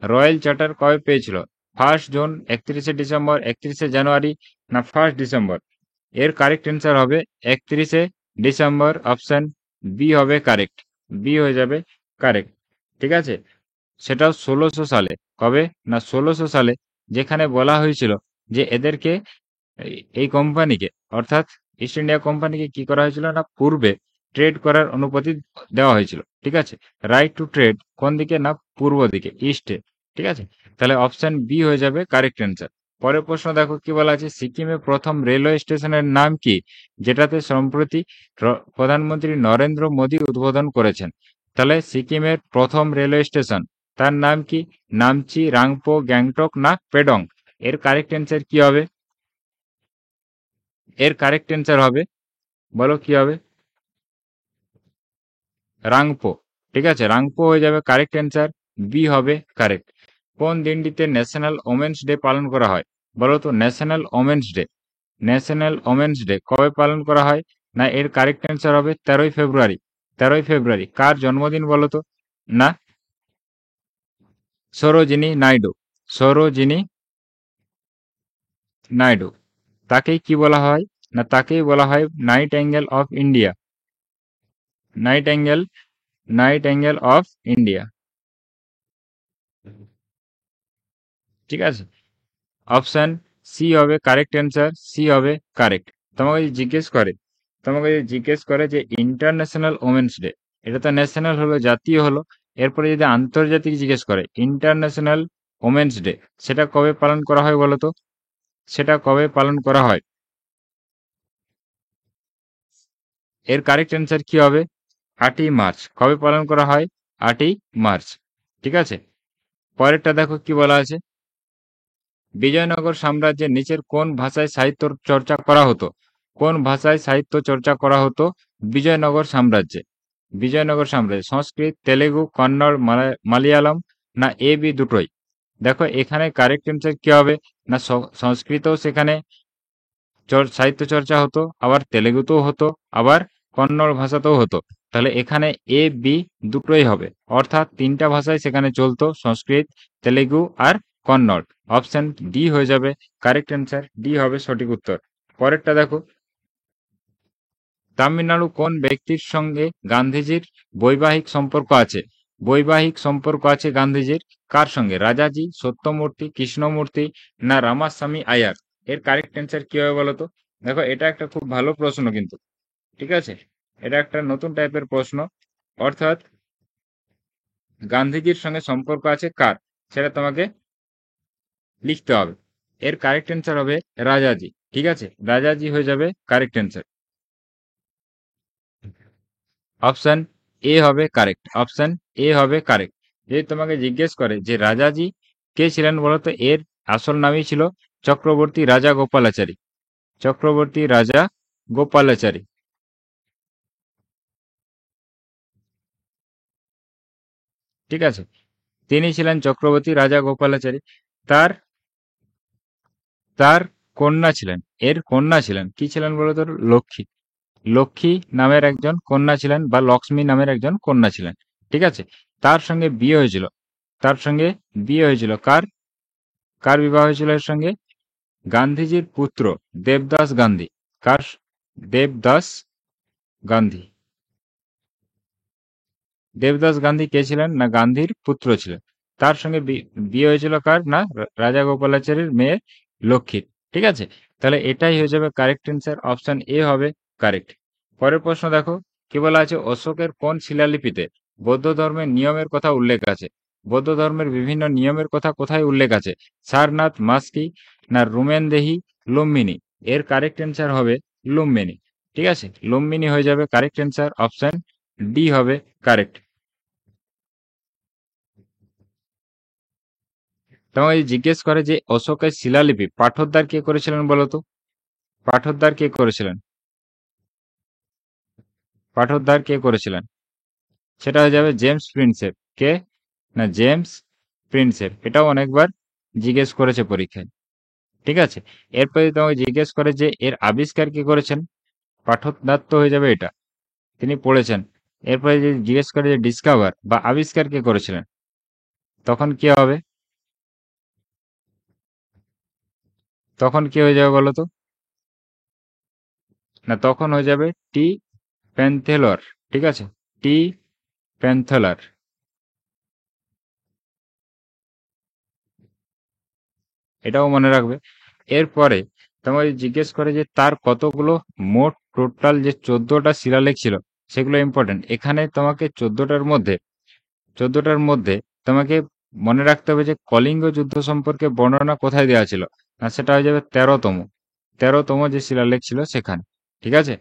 রয়্যাল চার্টার কবে পেয়েছিল? 1 জুন, 31 ডিসেম্বর, 31 জানুয়ারি, না 1 ডিসেম্বর? এর কারেক্ট অ্যান্সার হবে 31 ডিসেম্বর। অপশন বি হবে কারেক্ট, বি হয়ে যাবে কারেক্ট। ঠিক আছে, সেটাও 1600 সালে। কবে না 1600 সালে, যেখানে বলা হয়েছিল যে এদেরকে এই কোম্পানিকে, অর্থাৎ ইস্ট ইন্ডিয়া কোম্পানিকে কি করা হয়েছিল না পূর্বে ট্রেড করার অনুমতি দেওয়া হয়েছিল। ঠিক আছে, রাইট টু ট্রেড কোন দিকে না পূর্ব দিকে, ইস্টে। ঠিক আছে, তাহলে অপশন বি হয়ে যাবে কারেক্ট অ্যান্সার। পরের প্রশ্ন দেখো কি বলা আছে, সিকিমে প্রথম রেলওয়ে স্টেশনের নাম কি, যেটাতে সম্প্রতি প্রধানমন্ত্রী নরেন্দ্র মোদী উদ্বোধন করেছেন? তাহলে সিকিমের প্রথম রেলওয়ে স্টেশন, তার নাম কি? নামচি, রাংপো, গ্যাংটক, না পেডং? এর কারেক্ট অ্যান্সার কি হবে? এর কারেক্ট অ্যান্সার হবে, বলো কি হবে? রাংপো। ঠিক আছে, রাংপো হয়ে যাবে কারেক্ট অ্যান্সার, বি হবে কারেক্ট। কোন দিনটিতে ন্যাশনাল ওমেন্স ডে পালন করা হয়? বলো তো, national women's day. National women's day কবে পালন করা হয়? না, এর কারেক্ট অ্যান্সার হবে 13ই ফেব্রুয়ারি। 13ই ফেব্রুয়ারি কার জন্মদিন বলো তো? না, সরোজিনী নাইডু। সরোজিনী নাইডু। তাকেই কি বলা হয়? না, তাকেই বলা হয় night angle of India. Night angle, night angle of India. ঠিক আছে, অপশন সি হবে কারেক্ট অ্যান্সার, সি হবে কারেক্ট। তোমাকে যদি জিজ্ঞেস করে, তোমাকে যদি জিজ্ঞেস করে যে ইন্টারন্যাশনাল ওমেন্স ডে, এটা তো ন্যাশনাল হলো, জাতীয় হলো, এরপরে যদি আন্তর্জাতিক জিজ্ঞেস করে ইন্টারন্যাশনাল ওমেন্স ডে, সেটা কবে পালন করা হয় বলো তো? সেটা কবে পালন করা হয়? এর কারেক্ট অ্যান্সার কি হবে? 8ই মার্চ। কবে পালন করা হয়? 8ই মার্চ। ঠিক আছে, পরেরটা দেখো কি বলা আছে। বিজয়নগর সাম্রাজ্যের নিচের কোন ভাষায় সাহিত্য চর্চা করা হতো? কোন ভাষায় সাহিত্য চর্চা করা হতো বিজয়নগর সাম্রাজ্যে? বিজয়নগর সাম্রাজ্যে সংস্কৃত, তেলেগু, কন্নড়, মালয়ালম, না এ বি দুটোই? দেখো এখানে কারেক্ট অ্যান্সার কি হবে? না, সংস্কৃতও সেখানে সাহিত্য চর্চা হতো, আবার তেলেগুতেও হতো, আবার কন্নড় ভাষাতেও হতো। তাহলে এখানে এ বি দুটোই হবে, অর্থাৎ তিনটা ভাষায় সেখানে চলতো, সংস্কৃত, তেলেগু আর কন্নড়। অপশন ডি হয়ে যাবে কারেক্ট অ্যান্সার, ডি হবে সঠিক উত্তর। পরেরটা দেখো, তামিলনাড়ু কোন ব্যক্তির সঙ্গে গান্ধীজির বৈবাহিক সম্পর্ক আছে? বৈবাহিক সম্পর্ক আছে গান্ধীজির কার সঙ্গে? রাজাজি, সত্যমূর্তি, কৃষ্ণমূর্তি, না রামাস্বামী আয়ার? এর কারেক্ট অ্যান্সার কি হবে বলো তো? দেখো এটা একটা খুব ভালো প্রশ্ন কিন্তু, ঠিক আছে, এটা একটা নতুন টাইপের প্রশ্ন। অর্থাৎ গান্ধীজির সঙ্গে সম্পর্ক আছে কার, সেটা তোমাকে লিখতে হবে। এর কারেক্ট অ্যান্সার হবে রাজাজি। ঠিক আছে, রাজাজি হয়ে যাবে কারেক্ট অ্যান্সার। অপশন এ হবে কারেক্ট, অপশন এ হবে কারেক্ট। যদি তোমাকে জিজ্ঞেস করে যে রাজাজি কে ছিলেন বলতো, এর আসল নামই ছিল চক্রবর্তী রাজা গোপালাচারী। চক্রবর্তী রাজা গোপালাচারী। ঠিক আছে, তিনি ছিলেন চক্রবর্তী রাজা গোপালাচারী। তার তার কন্যা ছিলেন, এর কন্যা ছিলেন কি ছিলেন বলতো? লক্ষ্মী। লক্ষ্মী নামের একজন কন্যা ছিলেন, বা লক্ষ্মী নামের একজন কন্যা ছিলেন। ঠিক আছে, তার সঙ্গে বিয়ে হয়েছিল। তার সঙ্গে বিয়ে হয়েছিল কার? কার বিবাহ হয়েছিল এর সঙ্গে? গান্ধীজির পুত্র দেবদাস গান্ধী। কার? দেবদাস গান্ধী। দেবদাস গান্ধী কে ছিলেন? না গান্ধীর পুত্র ছিলেন। তার সঙ্গে বিয়ে হয়েছিল কার? না রাজা গোপালাচারীর মেয়ে লক্ষ্মীর। ঠিক আছে, তাহলে এটাই হয়ে যাবে কারেক্ট অ্যান্সার, অপশন এ হবে কারেক্ট। পরের প্রশ্ন দেখো, কি বলা আছে? অশোকের কোন শিলালিপিতে বৌদ্ধ ধর্মের নিয়মের কথা উল্লেখ আছে? বৌদ্ধ ধর্মের বিভিন্ন নিয়মের কথা কোথায় উল্লেখ আছে? সারনাথ, মাস্কি, না রুমেনদেহি, লুম্বিনী? এর কারেক্ট অ্যান্সার হবে লুম্বিনী। ঠিক আছে, লুম্বিনী হয়ে যাবে কারেক্ট অ্যান্সার, অপশন ডি হবে কারেক্ট। তোমাকে জিজ্ঞেস করে যে অশোকের শিলালিপি পাঠোদ্ধার কে করেছিলেন বলতো? পাঠোদ্ধার কে করেছিলেন? পাঠোদ্ধার কে করেছিলেন? সেটা হয়ে যাবে জেমস প্রিন্সেপ। কে? না জেমস প্রিন্সেপ। এটাও অনেকবার জিজ্ঞেস করেছে পরীক্ষায়। ঠিক আছে, এরপরে তোমাকে জিজ্ঞেস করে যে এর আবিষ্কার কে করেছেন, পাঠোদ্ধার তো হয়ে যাবে এটা, তিনি পড়েছেন। এরপরে যদি জিজ্ঞেস করে যে ডিসকভার বা আবিষ্কার কে করেছিলেন, তখন কি হবে? তখন কি হয়ে যাবে বলো তো? না, তখন হয়ে যাবে টি প্যান্থেলর। ঠিক আছে, টি প্যান্থেলর। এটাও মনে রাখবে। এরপরে তোমাকে জিজ্ঞেস করে যে তার কতগুলো, মোট টোটাল যে 14টা শিলালেখ ছিল সেগুলো ইম্পর্টেন্ট। এখানে তোমাকে 14টার মধ্যে তোমাকে মনে রাখতে হবে যে কলিঙ্গ যুদ্ধ সম্পর্কে বর্ণনা কোথায় দেওয়া ছিল, আর সেটা হয়ে যাবে 13তম যে শিলালেখ ছিল সেখানে। ঠিক আছে,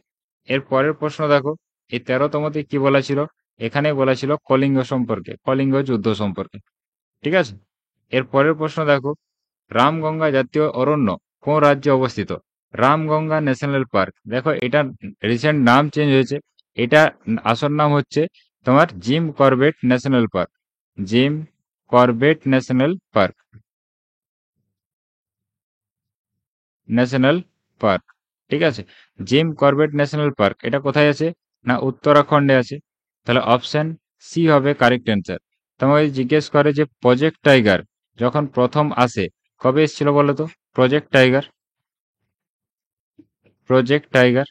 এর পরের প্রশ্ন দেখো, এই 13তমতে কি বলা ছিল? এখানে বলা ছিল কলিঙ্গ সম্পর্কে, কলিঙ্গ যুদ্ধ সম্পর্কে। ঠিক আছে, এর পরের প্রশ্ন দেখো, রামগঙ্গা জাতীয় অরণ্য কোন রাজ্যে অবস্থিত? Ramganga national park. দেখো এটা রিসেন্ট নাম চেঞ্জ হয়েছে, এটা আসল নাম হচ্ছে তোমার Jim Corbett national park. Jim Corbett national park. National park, ঠিক আছে। জিম করবেট ন্যাশনাল পার্ক এটা কোথায় আছে? না উত্তরাখণ্ডে আছে। তাহলে অপশন সি হবে কারেক্ট অ্যান্সার। তোমাকে জিজ্ঞেস করে যে প্রজেক্ট টাইগার যখন প্রথম আসে কবে এসেছিল বলো তো? প্রজেক্ট টাইগার, প্রজেক্ট টাইগার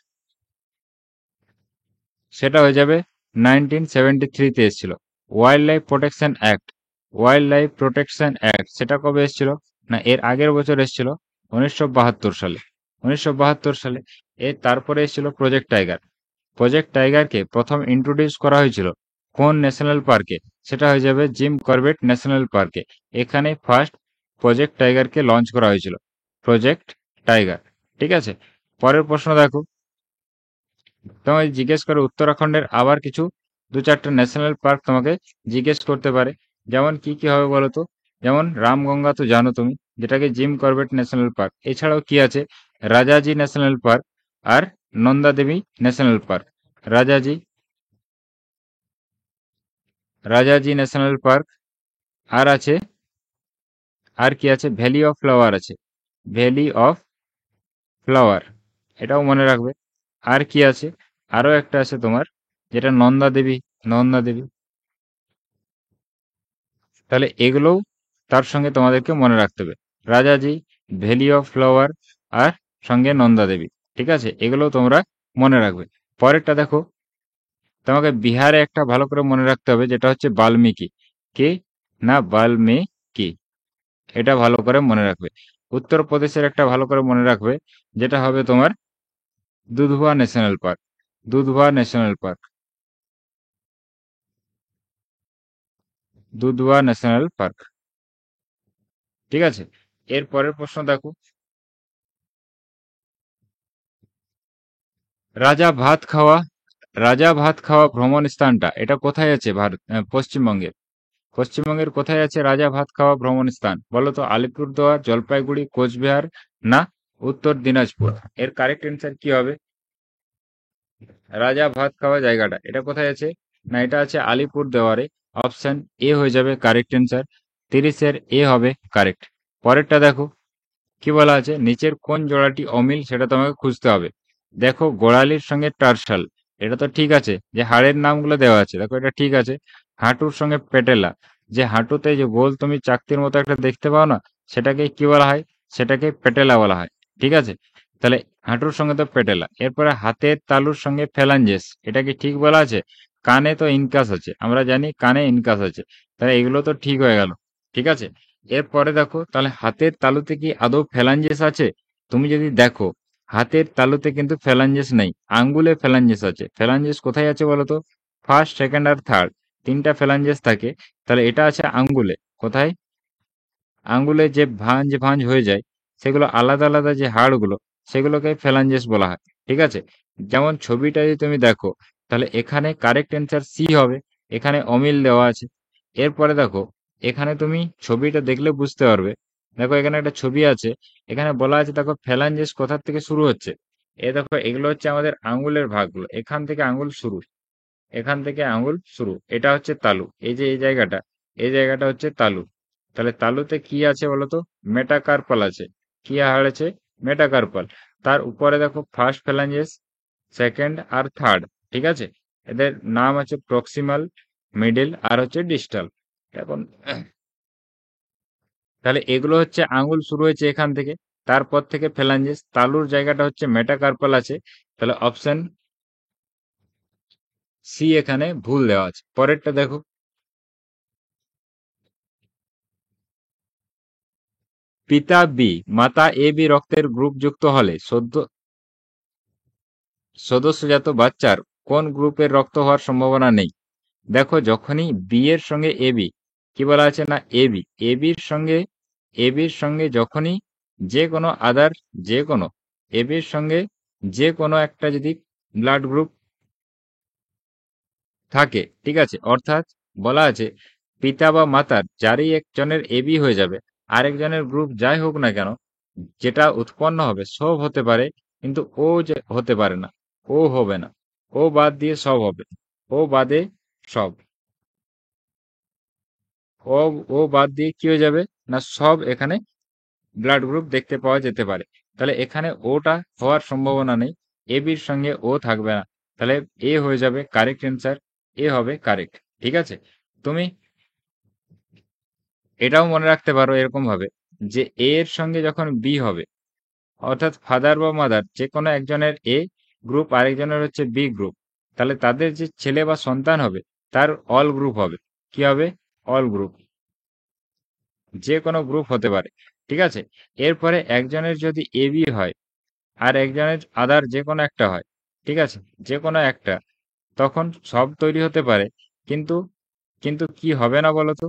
সেটা হয়ে যাবে 1973-তে এসেছিল। Wild life protection act, wild life protection act সেটা কবে এসেছিল? না এর আগের বছর এসেছিল 1972 সালে। 1972 সালে। এর তারপরে এসেছিল প্রজেক্ট টাইগার। প্রজেক্ট টাইগারকে প্রথম ইন্ট্রোডিউস করা হয়েছিল কোন ন্যাশনাল পার্কে? সেটা হয়ে যাবে জিম করবেট ন্যাশনাল পার্কে। এখানে ফার্স্ট প্রজেক্ট টাইগারকে লঞ্চ করা হয়েছিল, প্রজেক্ট টাইগার, ঠিক আছে। পরের প্রশ্ন দেখো, তোমাকে জিজ্ঞেস করে উত্তরাখণ্ডের আবার কিছু দু চারটা ন্যাশনাল পার্ক তোমাকে জিজ্ঞেস করতে পারে। যেমন কি কি হবে বলো তো? যেমন রামগঙ্গা তো জানো তুমি, যেটাকে জিম করবেট ন্যাশনাল পার্ক। এছাড়াও কি আছে? রাজাজি ন্যাশনাল পার্ক আর Nanda Devi national park. Rajaji, Rajaji national park. আর আছে, আর কি আছে? ভ্যালি অফ ফ্লাওয়ার আছে, ভ্যালি অফ ফ্লাওয়ার, এটাও মনে রাখবে। আর কি আছে? আরো একটা আছে তোমার, যেটা নন্দা দেবী, নন্দা দেবী। তাহলে এগুলোও তার সঙ্গে তোমাদেরকে মনে রাখতে হবে। রাজাজি, ভ্যালি অফ ফ্লাওয়ার আর সঙ্গে নন্দা দেবী, ঠিক আছে। এগুলোও তোমরা মনে রাখবে। পরেরটা দেখো, তোমাকে বিহারে একটা ভালো করে মনে রাখতে হবে, যেটা হচ্ছে বাল্মীকি। কে? না বাল্মীকি, এটা ভালো করে মনে রাখবে। উত্তরপ্রদেশের একটা ভালো করে মনে রাখবে, যেটা হবে তোমার Dudhwa national park, Dudhwa national park, Dudhwa national park, ঠিক আছে। এর পরের প্রশ্ন দেখো, রাজা ভাত খাওয়া, রাজা ভাত খাওয়া ভ্রমণ স্থানটা এটা কোথায় আছে? পশ্চিমবঙ্গের। পশ্চিমবঙ্গের কোথায় আছে রাজা ভাত খাওয়া ভ্রমণ স্থান বলো তো? আলিপুরদুয়ার, জলপাইগুড়ি, কোচবিহার না উত্তর দিনাজপুর? এর কারেক্ট অ্যান্সার কি হবে? রাজা ভাত খাওয়া জায়গাটা এটা কোথায় আছে? না এটা আছে আলিপুরদুয়ারে। অপশন এ হয়ে যাবে কারেক্ট অ্যান্সার। 30-এর এ হবে কারেক্ট। পরেরটা দেখো, কি বলা আছে? নিচের কোন জোড়াটি অমিল সেটা তোমাকে খুঁজতে হবে। দেখো গোড়ালির সঙ্গে টার্সাল, এটা তো ঠিক আছে, যে হাড়ের নামগুলো দেওয়া আছে দেখো এটা ঠিক আছে। হাঁটুর সঙ্গে পেটেলা, যে হাঁটুতে যে গোল তুমি চাকতির মতো একটা দেখতে পাও না, সেটাকে কি বলা হয়? সেটাকে পেটেলা বলা হয়, ঠিক আছে। তাহলে হাঁটুর সঙ্গে তো পেটেলা। এরপরে হাতের তালুর সঙ্গে ফ্যালাঞ্জেস, এটা কি ঠিক বলা আছে? কানে তো ইনকাস আছে, আমরা জানি কানে ইনকাস আছে, তাহলে এগুলো তো ঠিক হয়ে গেল, ঠিক আছে। এরপরে দেখো, তাহলে হাতের তালুতে কি আদৌ ফ্যালাঞ্জেস আছে? তুমি যদি দেখো, হাতের তালুতে কিন্তু ফ্যালাঞ্জেস নেই, আঙ্গুলে ফ্যালাঞ্জেস আছে। ফ্যালাঞ্জেস কোথায় আছে বলো তো? ফার্স্ট, সেকেন্ড আর থার্ড, তিনটা ফ্যালাঞ্জেস থাকে। তাহলে এটা আছে আঙ্গুলে। কোথায়? আঙ্গুলে যে ভাঁজ ভাঁজ হয়ে যায়, সেগুলো আলাদা আলাদা যে হাড়গুলো, সেগুলোকে ফ্যালাঞ্জেস বলা হয়, ঠিক আছে। যেমন ছবিটা যদি তুমি দেখো, তাহলে এখানে কারেক্ট অ্যান্সার সি হবে, এখানে অমিল দেওয়া আছে। এরপরে দেখো, এখানে তুমি ছবিটা দেখলে বুঝতে পারবে। দেখো এখানে একটা ছবি আছে, এখানে বলা আছে দেখো ফ্যালাঞ্জেস কোথার থেকে শুরু হচ্ছে। এ দেখো এগুলো হচ্ছে আমাদের আঙ্গুলের ভাগগুলো, এখান থেকে আঙ্গুল শুরু, এখান থেকে আঙ্গুল শুরু, এটা হচ্ছে তালু। এই যে এই জায়গাটা, এই জায়গাটা হচ্ছে তালু। তাহলে তালুতে কি আছে বলতো? মেটাকার্পাল আছে। কি হাড় আছে? মেটাকার্পাল। তার উপরে দেখো ফার্স্ট ফ্যালাঞ্জেস, সেকেন্ড আর থার্ড, ঠিক আছে। এদের নাম আছে প্রক্সিমাল, মিডল আর হচ্ছে ডিস্টাল। এখন তাহলে এগুলো হচ্ছে আঙ্গুল শুরু হয়েছে এখান থেকে, তারপর থেকে ফ্যালাঞ্জেস। তালুর জায়গাটা হচ্ছে মেটাকার্পাল আছে। তাহলে অপশন সি এখানে ভুল দেওয়া আছে। পরেরটা দেখো, পিতা বি মাতা এ বি রক্তের গ্রুপ যুক্ত হলে সদস্যজাত বাচ্চার কোন গ্রুপের রক্ত হওয়ার সম্ভাবনা নেই? দেখো যখনই বি এর সঙ্গে এ বি, কি বলা আছে? না এ বি, এ বির সঙ্গে, এ বির সঙ্গে যখনই যে কোনো আদার, যে কোনো এ বির সঙ্গে যে কোনো একটা যদি ব্লাড গ্রুপ থাকে, ঠিক আছে, অর্থাৎ বলা আছে পিতা বা মাতার যারই একজনের এবি হয়ে যাবে, আরেকজনের গ্রুপ যাই হোক না কেন, যেটা উৎপন্ন হবে সব হতে পারে, কিন্তু ও যে হতে পারে না, ও হবে না, ও বাদ দিয়ে সব হবে, ও বাদে সব, ও ও বাদ দিয়ে কি হয়ে যাবে না সব এখানে ব্লাড গ্রুপ দেখতে পাওয়া যেতে পারে। তাহলে এখানে ওটা হওয়ার সম্ভাবনা নেই, এ বির সঙ্গে ও থাকবে না। তাহলে এ হয়ে যাবে কারেক্ট অ্যান্সার, এ হবে কারেক্ট। ঠিক আছে, তুমি এটাও মনে রাখতে পারো এরকম ভাবে যে এ এর সঙ্গে যখন বি হবে, অর্থাৎ ফাদার বা মাদার যে কোনো একজনের এ গ্রুপ আরেকজনের হচ্ছে বি গ্রুপ, তাহলে তাদের যে ছেলে বা সন্তান হবে তার অল গ্রুপ হবে। কি হবে? All group. যে কোনো গ্রুপ হতে পারে। ঠিক আছে, এরপরে একজনের যদি এ বি হয় আর একজনের আদার যে কোনো একটা হয়, ঠিক আছে, যে কোনো একটা, তখন সব তৈরি হতে পারে। কিন্তু কিন্তু কি হবে না বলো তো?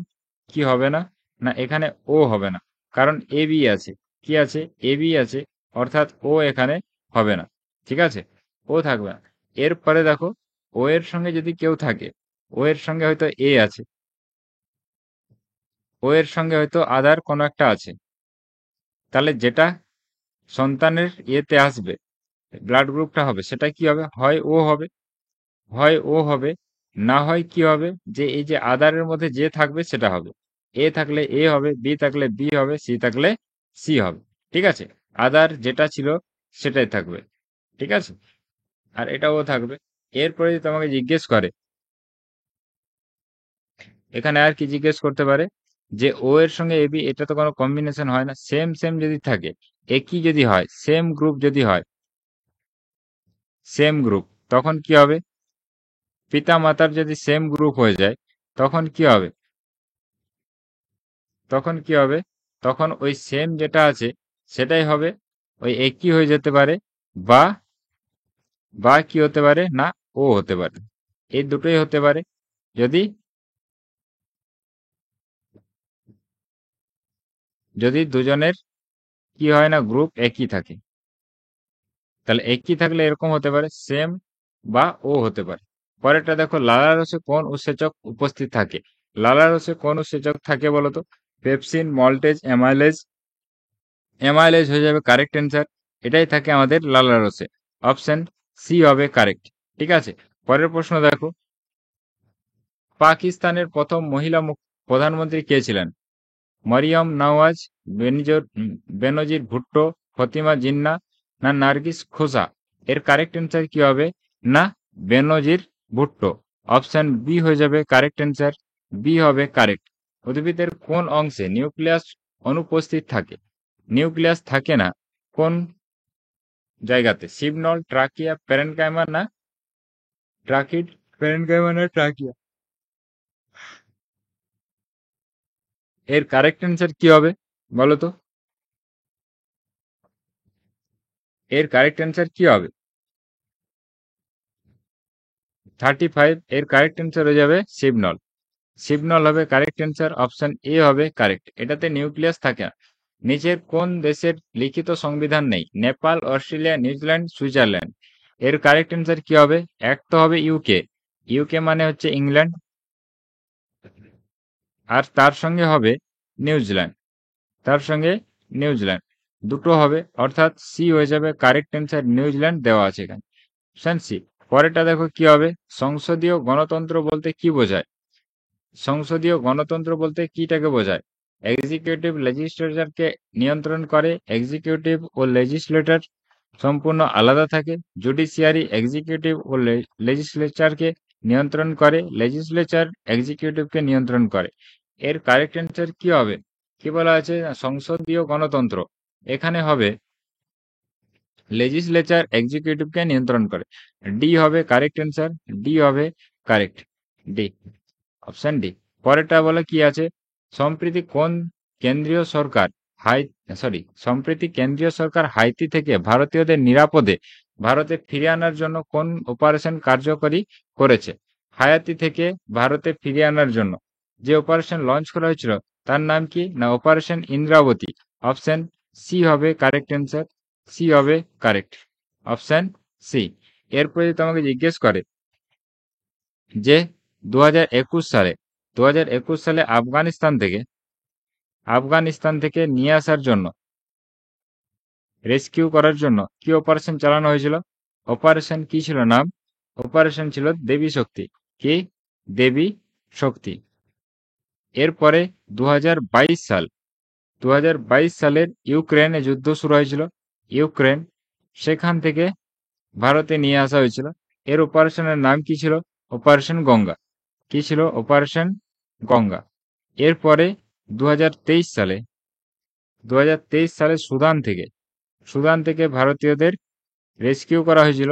কি হবে না? না এখানে ও হবে না, কারণ এ বি আছে। কি আছে? এ বি আছে, অর্থাৎ ও এখানে হবে না। ঠিক আছে, ও থাকবে না। এরপরে দেখো, ও এর সঙ্গে যদি কেউ থাকে, ও এর সঙ্গে হয়তো এ আছে, ও এর সঙ্গে হয়তো আদার কোনো একটা আছে, তাহলে যেটা সন্তানের ইয়েতে আসবে, ব্লাড গ্রুপটা হবে, সেটা কি হবে? হয় ও হবে, হয় ও হবে, না হয় কি হবে, যে এই যে আদারের মধ্যে যে থাকবে সেটা হবে। এ থাকলে এ হবে, বি থাকলে বি হবে, সি থাকলে সি হবে। ঠিক আছে, আদার যেটা ছিল সেটাই থাকবে। ঠিক আছে, আর এটাও থাকবে। এরপরে যদি তোমাকে জিজ্ঞেস করে, এখানে আর কি জিজ্ঞেস করতে পারে, যে ও এর সঙ্গে এবি, এটা তো কোনো কম্বিনেশন হয় না। সেম সেম যদি থাকে, একই যদি হয়, সেম গ্রুপ যদি হয়, সেম গ্রুপ, তখন কি হবে? পিতা মাতার যদি সেম গ্রুপ হয়ে যায়, তখন কি হবে? তখন কি হবে? তখন ওই সেম যেটা আছে সেটাই হবে, ওই একই হয়ে যেতে পারে, বা বা কি হতে পারে না ও হতে পারে। এই দুটোই হতে পারে। যদি যদি দুজনের কি হয় না গ্রুপ একই থাকে, তাহলে একই থাকলে এরকম হতে পারে, সেম বা ও হতে পারে। পরেরটা দেখো, লালারসে কোন উৎসেচক উপস্থিত থাকে? লালারসে কোন উৎসেচক থাকে বলো তো? Pepsin, maltase, amylase. অ্যামাইলেজ হয়ে যাবে কারেক্ট অ্যান্সার, এটাই থাকে আমাদের লালারসে। অপশন সি হবে কারেক্ট। ঠিক আছে, পরের প্রশ্ন দেখো, পাকিস্তানের প্রথম মহিলা প্রধানমন্ত্রী কে ছিলেন? মরিয়ম নওয়াজ, বেনজির ভুট্টো, ফতিমা জিন্নাহ, না নার্গিস খোসা? এর কারেক্ট অ্যান্সার কি হবে? না বেনজির ভুট্টো। অপশন বি হয়ে যাবে কারেক্ট অ্যান্সার, বি হবে কারেক্ট। উদ্ভিদের কোন অংশে নিউক্লিয়াস অনুপস্থিত থাকে? নিউক্লিয়াস থাকে না কোন জায়গাতে? সিবনল, ট্রাকিয়া, প্যারেনকাইমা, না ট্রাকিড? প্যারেনকাইমা না ট্রাকিয়া? এর কারেক্ট অ্যান্সার কি হবে বলো তো? এর কারেক্ট অ্যান্সার কি হবে? 35। এর কারেক্ট অ্যান্সার হয়ে যাবে শিবনল। শিবনল হবে কারেক্ট অ্যান্সার, অপশন এ হবে কারেক্ট। এটাতে নিউক্লিয়াস থাকে না। নিচের কোন দেশের লিখিত সংবিধান নেই? Nepal, Australia, New Zealand, Switzerland? এর কারেক্ট অ্যান্সার কি হবে? এক তো হবে ইউকে, ইউকে মানে হচ্ছে ইংল্যান্ড, আর তার সঙ্গে হবে নিউজিল্যান্ড, তার সঙ্গে নিউজিল্যান্ড, দুটো হবে, অর্থাৎ সি হয়ে যাবে কারেক্ট অ্যান্সার, নিউজিল্যান্ড দেওয়া আছে এখানে, অপশন সি। পরেরটা দেখো কি হবে, সংসদীয় গণতন্ত্র বলতে কি বোঝায়? সংসদীয় গণতন্ত্র বলতে কিটাকে বোঝায়? এক্সিকিউটিভ লেজিসলেচারকে নিয়ন্ত্রণ করে, এক্সিকিউটিভ ও লেজিসলেটর সম্পূর্ণ আলাদা থাকে, জুডিশিয়ারি এক্সিকিউটিভ ও লেজিসলেচারকে নিয়ন্ত্রণ করে, লেজিসলেচার এক্সিকিউটিভকে নিয়ন্ত্রণ করে। এর কারেক্ট অ্যান্সার কি হবে? কি বলা আছে? সংসদীয় গণতন্ত্র, এখানে হবে লেজিসলেচার এক্সিকিউটিভকে নিয়ন্ত্রণ করে। ডি হবে কারেক্ট অ্যান্সার, ডি হবে কারেক্ট, ডি, অপশন ডি। পরেরটা বলে কি আছে, সম্প্রতি কোন কেন্দ্রীয় সরকার সম্প্রতি কেন্দ্রীয় সরকার হাইতি থেকে ভারতীয়দের নিরাপদে ভারতে ফিরিয়ে আনার জন্য কোন অপারেশন কার্যকরী করেছে? হায়াতি থেকে ভারতে ফিরিয়ে আনার জন্য যে অপারেশন লঞ্চ করা হয়েছিল তার নাম কি? না অপারেশন ইন্দ্রাবতী। অপশন সি হবে কারেক্ট অ্যান্সার, সি হবে কারেক্ট, অপশন সি। এরপরে যদি তোমাকে জিজ্ঞেস করে যে 2021 সালে আফগানিস্তান থেকে নিয়ে আসার জন্য, রেস্কিউ করার জন্য কি অপারেশন চালানো হয়েছিল? অপারেশন কি ছিল নাম? অপারেশন ছিল দেবী শক্তি। কি? দেবী শক্তি। এরপরে 2022 সালের ইউক্রেনে যুদ্ধ শুরু হয়েছিল। ইউক্রেন, সেখান থেকে ভারতে নিয়ে আসা হয়েছিল। এর অপারেশনের নাম কি ছিল? অপারেশন গঙ্গা। কি ছিল? অপারেশন গঙ্গা। এরপরে 2023 সালে সুদান থেকে ভারতীয়দের রেস্কিউ করা হয়েছিল।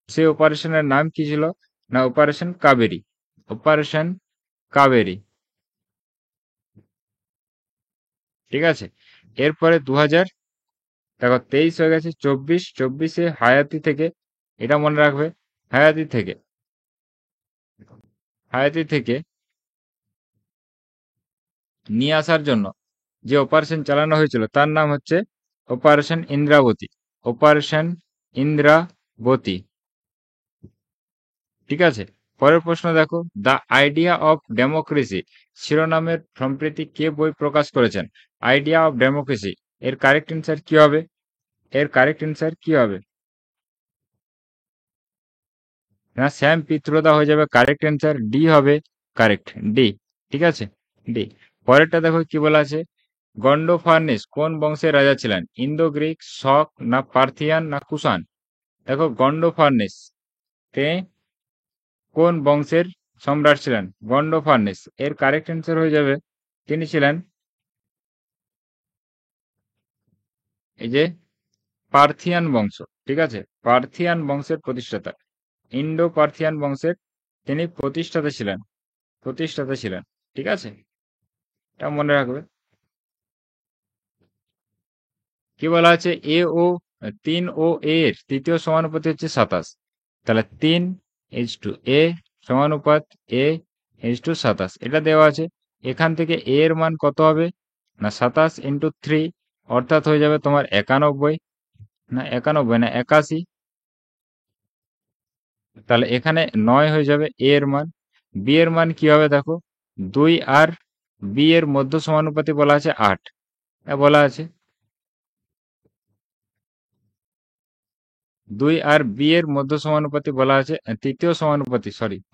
সেই অপারেশনের নাম কি ছিল? না অপারেশন কাবেরী। অপারেশন কাবেরী। ঠিক আছে। এরপরে দেখো 23 হয়ে গেছে, 24 হায়াতি থেকে, এটা মনে রাখবে, হায়াতি থেকে নিয়ে আসার জন্য যে অপারেশন চালানো হয়েছিল তার নাম হচ্ছে অপারেশন ইন্দ্রাবতী। অপারেশন ইন্দ্রাবতী। ঠিক আছে। পরের প্রশ্ন দেখো, দ্য আইডিয়া অফ ডেমোক্রেসি শিরোনামের সম্প্রতি কে বই প্রকাশ করেছেন? Idea of democracy. এর কারেক্ট অ্যান্সার কি হবে? না, শ্যাম পিত্রোদা হয়ে যাবে কারেক্ট অ্যান্সার। ডি হবে কারেক্ট, ডি। ঠিক আছে, ডি। পরেরটা দেখো কি বলা আছে, গন্ডোফার্নিস কোন বংশের রাজা ছিলেন? ইন্দো গ্রিক, শক, না পার্থিয়ান, না কুষাণ? দেখো গন্ডোফার্নিস তে কোন বংশের সম্রাট ছিলেন? গন্ডোফার্নিস। এর কারেক্ট অ্যান্সার হয়ে যাবে, তিনি ছিলেন এই যে পার্থিয়ান বংশ। ঠিক আছে, পার্থিয়ান বংশের প্রতিষ্ঠাতা, ইন্ডো পার্থিয়ান বংশের তিনি প্রতিষ্ঠাতা ছিলেন। ঠিক আছে, এটা মনে রাখবে। কি বলা আছে, 3 ও A এর তৃতীয় সমানুপাতি হচ্ছে 27। তাহলে 3:A সমানুপাত A:27, এটা দেওয়া আছে। এখান থেকে A এর মান কত হবে? না 27 × 3, অর্থাৎ হয়ে যাবে তোমার 91, না 81। তাহলে এখানে 9 হয়ে যাবে A এর মান। B এর মান কি হবে? দেখো 2 আর B এর মধ্য সমানুপাতি বলা আছে 8, বলা আছে 2 আর B এর মধ্য সমানুপাতি বলা আছে,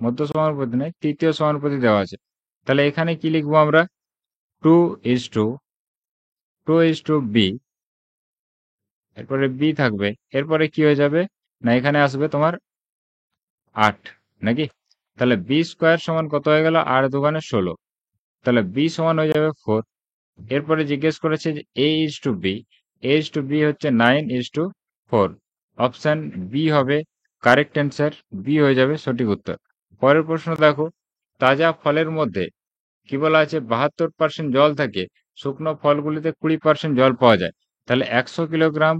মধ্য সমানুপাতি নয়, তৃতীয় সমানুপাতি দেওয়া আছে। তাহলে এখানে কি লিখবো আমরা? 2:B, এরপরে B থাকবে, এরপরে কি হয়ে যাবে? না এখানে আসবে তোমার 8, নাকি? তাহলে B² সমান কত হয়ে গেল? 8×2 = 16। তাহলে B সমান হয়ে যাবে 4। এরপরে জিজ্ঞেস করেছে যে A:B হচ্ছে 9:4। অপশন বি হবে কারেক্ট অ্যান্সার, বি হয়ে যাবে সঠিক উত্তর। পরের প্রশ্ন দেখো, তাজা ফলের মধ্যে কি বলা আছে? 72% জল থাকে, শুকনো ফলগুলিতে 20% জল পাওয়া যায়। তাহলে 100 কিলোগ্রাম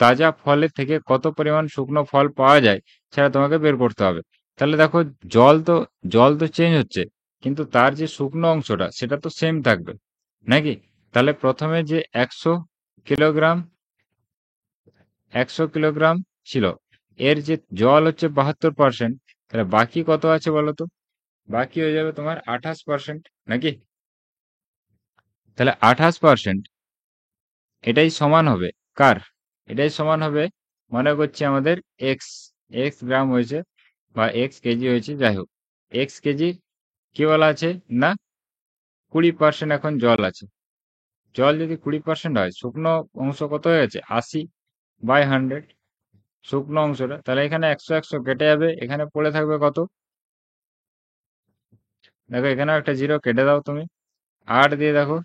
তাজা ফলে থেকে কত পরিমাণ শুকনো ফল পাওয়া যায় সেটা তোমাকে বের করতে হবে। তাহলে দেখো, জল তো চেঞ্জ হচ্ছে, কিন্তু তার যে শুকনো অংশটা সেটা তো সেম থাকবে, নাকি? তাহলে প্রথমে যে 100 কিলোগ্রাম ছিল, এর যে জল হচ্ছে 72%, তাহলে বাকি কত আছে বলো তো? বাকি হয়ে যাবে তোমার 28%, নাকি? তাহলে 28% এটাই সমান হবে কার? এটাই সমান হবে, মনে করছি আমাদের এক্স এক্স গ্রাম হয়েছে বা এক্স কেজি হয়েছে, যাই হোক, এক্স কেজি কি বলা আছে? না 20% এখন জল আছে। জল যদি 20% হয়, শুকনো অংশ কত হয়ে গেছে? 80/100 শুকনো অংশটা। তাহলে এখানে 100 কেটে যাবে, এখানে পড়ে থাকবে কত? দেখো এখানেও একটা 0 কেটে দাও তুমি। 8 দিয়ে দেখো,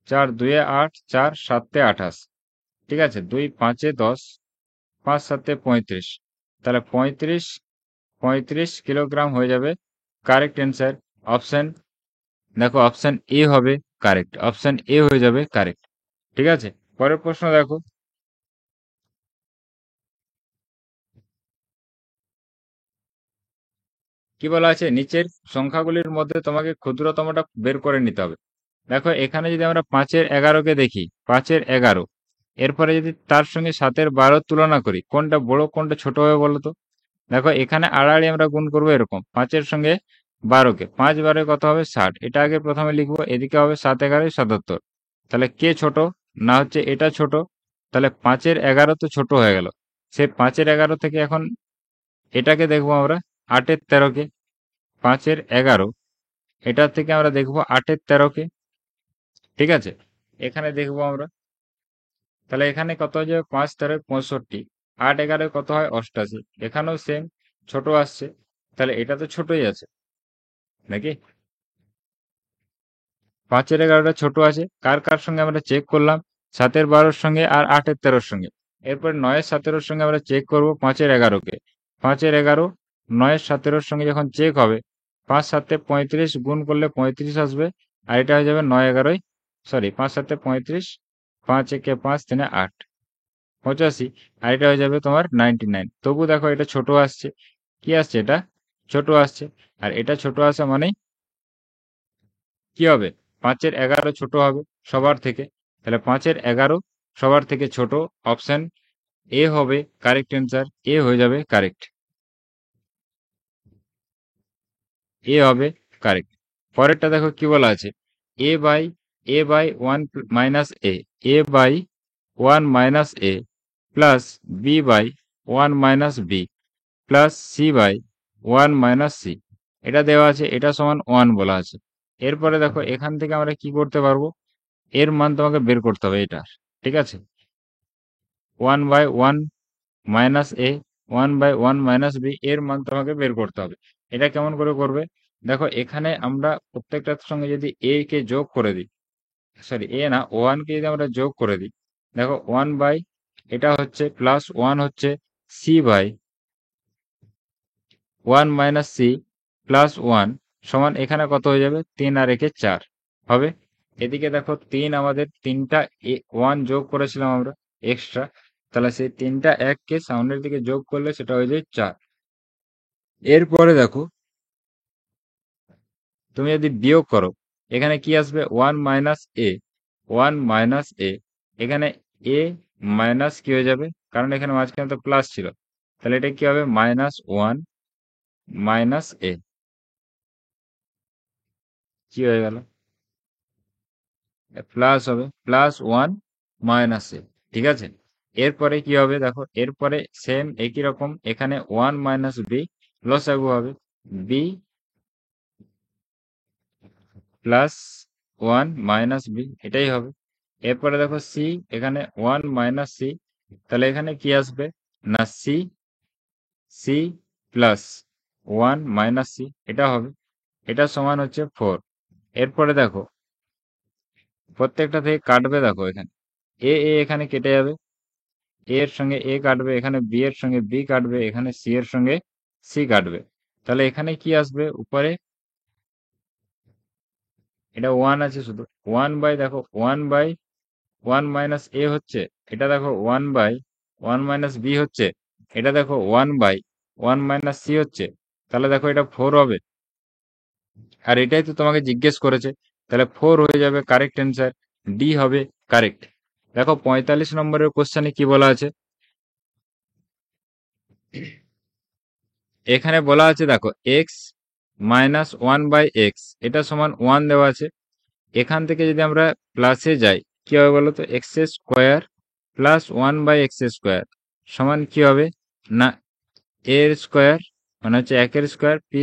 4×2 = 8, 4×7 = 28। ঠিক আছে, 2×5 = 10, 5×7 = 35। তাহলে 35 কিলোগ্রাম হয়ে যাবে কারেক্ট অ্যান্সার। অপশন দেখো, অপশন এ হবে কারেক্ট, অপশন এ হয়ে যাবে কারেক্ট। ঠিক আছে। পরের প্রশ্ন দেখো, কি বলা আছে? নিচের সংখ্যাগুলির মধ্যে তোমাকে ক্ষুদ্রতমটা বের করে নিতে হবে। দেখো এখানে যদি আমরা 5-11-কে দেখি, 5-11, এরপরে যদি তার সঙ্গে 7-12 তুলনা করি, কোনটা বড় কোনটা ছোট হবে বলো তো? দেখো এখানে আড়াআড়ি আমরা গুণ করবো এরকম, 5-এর সঙ্গে 12কে, 5-12 কত হবে? 60। এটা আগে প্রথমে লিখবো, এদিকে হবে 7-11 77। তাহলে কে ছোট? না হচ্ছে এটা ছোট। তাহলে 5-11 তো ছোট হয়ে গেল। সে 5-11 থেকে এখন এটাকে দেখবো আমরা 8-13কে, 5-11 এটার থেকে আমরা দেখবো 8-এর 13-কে, ঠিক আছে। এখানে দেখবো আমরা, তাহলে এখানে কত হয়ে যাবে, 5-13 65, 8-11 কত হয় 88, এখানেও সেম ছোট আসছে, তাহলে এটা তো ছোটই আছে নাকি, 5-11টা ছোট আছে, কার কার সঙ্গে আমরা চেক করলাম, 7-12 সঙ্গে আর 8-13 সঙ্গে। এরপর 9-17 সঙ্গে আমরা চেক করব 5-11কে, 5-11 9-17 সঙ্গে যখন চেক হবে, 5-7 35 গুণ করলে 35 আসবে, আর এটা হয়ে যাবে 9-11, সরি 5-7 35, 5-1 5, 3 8, 85, আর এটা হয়ে যাবে তোমার 99। তবু দেখো এটা ছোট আসছে, কি আসছে, এটা ছোট আসছে, আর এটা ছোট আসা মানে কি হবে, 5-11 ছোট হবে সবার থেকে, তাহলে 5-11 সবার থেকে ছোট, অপশন এ হবে কারেক্ট অ্যান্সার, এ হয়ে যাবে কারেক্ট, এ হবে কারেক্ট। পরেরটা দেখো কি বলা আছে, A by 1 - A plus B by 1 - B plus C by 1 - C, এটা দেওয়া আছে, এটা সমান 1 বলা আছে। এরপরে দেখো এখান থেকে আমরা কি করতে পারবো, এর মান তোমাকে বের করতে হবে এটা, ঠিক আছে। 1/1 -1/1 - বি এর মান তোমাকে বের করতে হবে। এটা কেমন করে করবে, দেখো এখানে আমরা প্রত্যেকটার সঙ্গে যদি এ কে যোগ করে দিই, সরি এ না, 1 কে যদি আমরা যোগ করে দিই, দেখো 1 বাই, এটা হচ্ছে প্লাস 1 হচ্ছে সি/1 - সি প্লাস 1 সমান, এখানে কত হয়ে যাবে, 3 আর একে 4 হবে। এদিকে দেখো 3, আমাদের 3টা 1 যোগ করেছিলাম আমরা এক্সট্রা, তাহলে সেই 3টা 1 কে সামনের দিকে যোগ করলে সেটা হয়ে যায় 4। এরপরে দেখো তুমি যদি বিয়োগ করো, এখানে কি আসবে, 1 - এ, এখানে এ মাইনাস কি হয়ে যাবে, কারণ এখানে মাঝখানে তো প্লাস ছিল, তাহলে এটা কি হবে, -1 - এ, কি হয়ে গেল, প্লাস হবে, +1 - এ, ঠিক আছে। এরপরে কি হবে দেখো, এরপরে সেম একই রকম, এখানে 1 - বি লসাগু হবে, বি +1 - বি, এটাই হবে। এরপরে দেখো সি, এখানে 1 - সি, তাহলে এখানে কি আসবে না, সি সি +1 - সি, এটা হবে, এটা সমান হচ্ছে 4। এরপরে দেখো প্রত্যেকটা থেকে কাটবে, দেখো এখানে এখানে কেটে যাবে, এ এর সঙ্গে এ কাটবে, এখানে বি এর সঙ্গে বি কাটবে, এখানে সি এর সঙ্গে সি কাটবে, তাহলে এখানে কি আসবে উপরে, এটা 1 আছে শুধু, 1/, দেখো 1/1 - এ হচ্ছে, এটা দেখো 1/1 - বি হচ্ছে, এটা দেখো 1/1 - সি হচ্ছে, তাহলে দেখো এটা 4 হবে, আর এটাই তো তোমাকে জিজ্ঞেস করেছে, তাহলে 4 হয়ে যাবে কারেক্ট অ্যান্সার, ডি হবে কারেক্ট। দেখো 45 নম্বরের কোশ্চেনে কি বলা আছে, এখানে বলা আছে দেখো x-1/x, এটা সমান 1 দেওয়া আছে, এখান থেকে যদি আমরা প্লাসে যাই কি হবে বলো তো, x² +1/x² সমান কি হবে না, এর স্কোয়ার মানে হচ্ছে 1-এর স্কোয়ার p²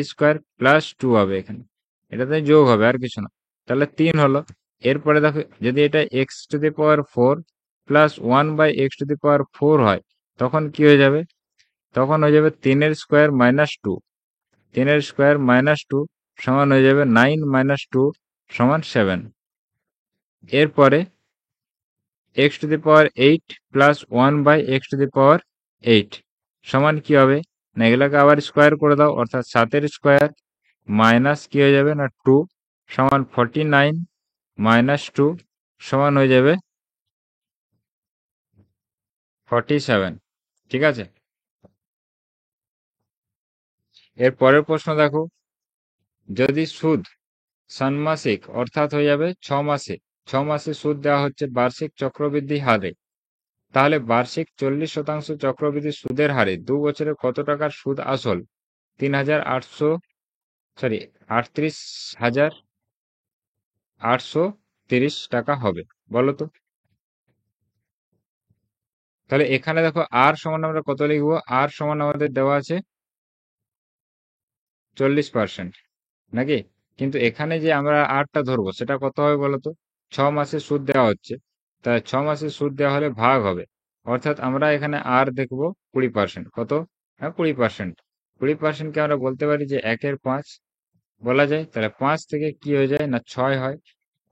+2 হবে, এখানে এটাতে যোগ হবে আর কিছু না, তাহলে 3 হলো। এরপরে দেখো যদি এটা x⁴ +1/x⁴ হয়, তখন কি হয়ে যাবে, তখন হয়ে যাবে 3-এর স্কোয়ার -2, 3-এর স্কোয়ার -2 সমান হয়ে যাবে 9 - 2 সমান 7। এরপরে x⁸ +1/x⁸ সমান কি হবে না, এগুলোকে আবার স্কোয়ার করে দাও, অর্থাৎ 7-এর স্কোয়ার মাইনাস কি হয়ে যাবে না 2 সমান 49 - 2 সমান হয়ে যাবে 47, ঠিক আছে। এর পরের প্রশ্ন দেখো, যদি সুদ ষান্মাসিক অর্থাৎ হয়ে যাবে 6 মাসে, 6 মাসে সুদ দেওয়া হচ্ছে বার্ষিক চক্রবৃদ্ধি হারে, তাহলে বার্ষিক 40% চক্রবৃদ্ধি সুদের হারে 2 বছরে কত টাকার সুদ আসল 38,30 টাকা হবে, বলো তো। তাহলে এখানে দেখো আর সমান আমরা কত লিখবো, আর সমান আমাদের দেওয়া আছে 40%, নাকি কিন্তু এখানে যে আমরা আরটা ধরবো সেটা কত হবে বলতো? 6 মাসের সুদ দেওয়া হচ্ছে, তাহলে 6 মাসের সুদ দেওয়া হলে ভাগ হবে, অর্থাৎ আমরা এখানে আর দেখবো 20%। কত? হ্যাঁ, 20%। 20%কে আমরা বলতে পারি যে 1/5 বলা যায়। তাহলে 5 থেকে কি হয়ে যায় না 6 হয়,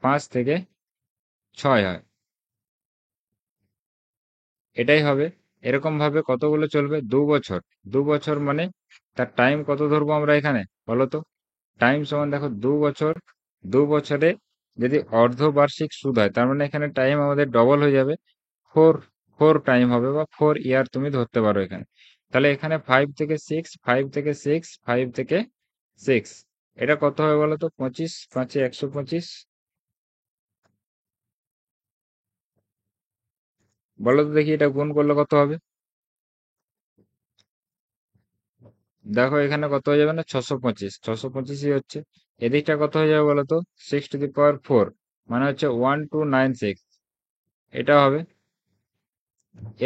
5 থেকে 6 হয়, এটাই হবে। এরকম ভাবে কতগুলো চলবে? 2 বছর। 2 বছর মানে তার টাইম কত ধরবো আমরা এখানে বলো তো? টাইম সমান দেখো 2 বছর, 2 বছরে যদি অর্ধবার্ষিক সুদ হয় তার মানে এখানে টাইম আমাদের ডবল হয়ে যাবে, ফোর, ফোর টাইম হবে বা 4 ইয়ার তুমি ধরতে পারো এখানে। তাহলে এখানে 5 থেকে 6, 5 থেকে 6, 5 থেকে 6, এটা কত হবে বলো তো? 25, 5-এ 125। বলো তো দেখি এটা গুণ করলে কত হবে? দেখো এখানে কত হয়ে যাবে না 625, 625ই হচ্ছে। এদিকটা কত হয়ে যাবে বলো তো? 6 টু দি পাওয়ার 4, মানে হচ্ছে 1296, এটা হবে।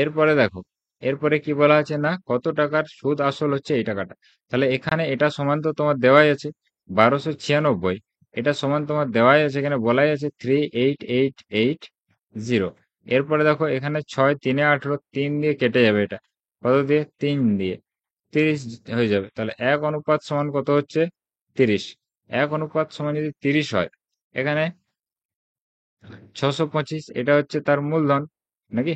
এরপরে দেখো, এরপরে কি বলা আছে না কত টাকার সুদ আসল হচ্ছে এই টাকাটা। তাহলে এখানে এটা সমান তো তোমার দেওয়াই আছে 1296, এটা সমান তোমার দেওয়াই আছে, এখানে বলাই আছে 38880। এরপরে দেখো এখানে 6 3-এ 18, 3 দিয়ে কেটে যাবে, এটা কত দিয়ে? 3 দিয়ে 30 হয়ে যাবে। তাহলে 1 অনুপাত সমান কত হচ্ছে? 30। 1 অনুপাত সমান যদি 30 হয়, এখানে 625 এটা হচ্ছে তার মূলধন, নাকি?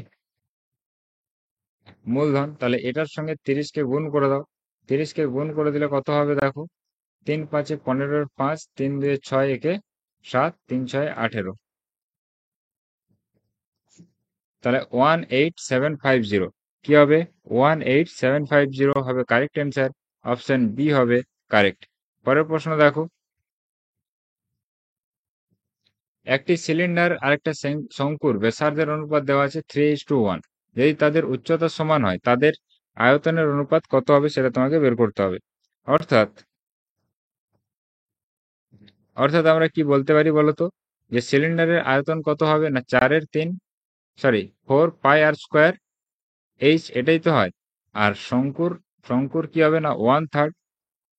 মূলধন। তাহলে এটার সঙ্গে 30কে গুণ করে দাও, 30কে গুণ করে দিলে কত হবে দেখো? 3 5-এ 15-এর 5, 3 2-এ 6, একে 7, 3 6 18, তাহলে 18750। কি হবে? 18750 হবে কারেক্ট অ্যান্সার। অপশন বি হবে কারেক্ট। পরের প্রশ্ন দেখো, একটি সিলিন্ডার আরেকটা শঙ্কুর ব্যাসার্ধের অনুপাত দেওয়া আছে 3:1। যদি তাদের উচ্চতা সমান হয় তাদের আয়তনের অনুপাত কত হবে সেটা তোমাকে বের করতে হবে। অর্থাৎ অর্থাৎ আমরা কি বলতে পারি বলতো? যে সিলিন্ডারের আয়তন কত হবে না 4/3, সরি 4 পাই আর স্কোয়ার এইচ, এটাই তো হয়। আর শঙ্কুর, শঙ্কুর কি হবে না 1/3,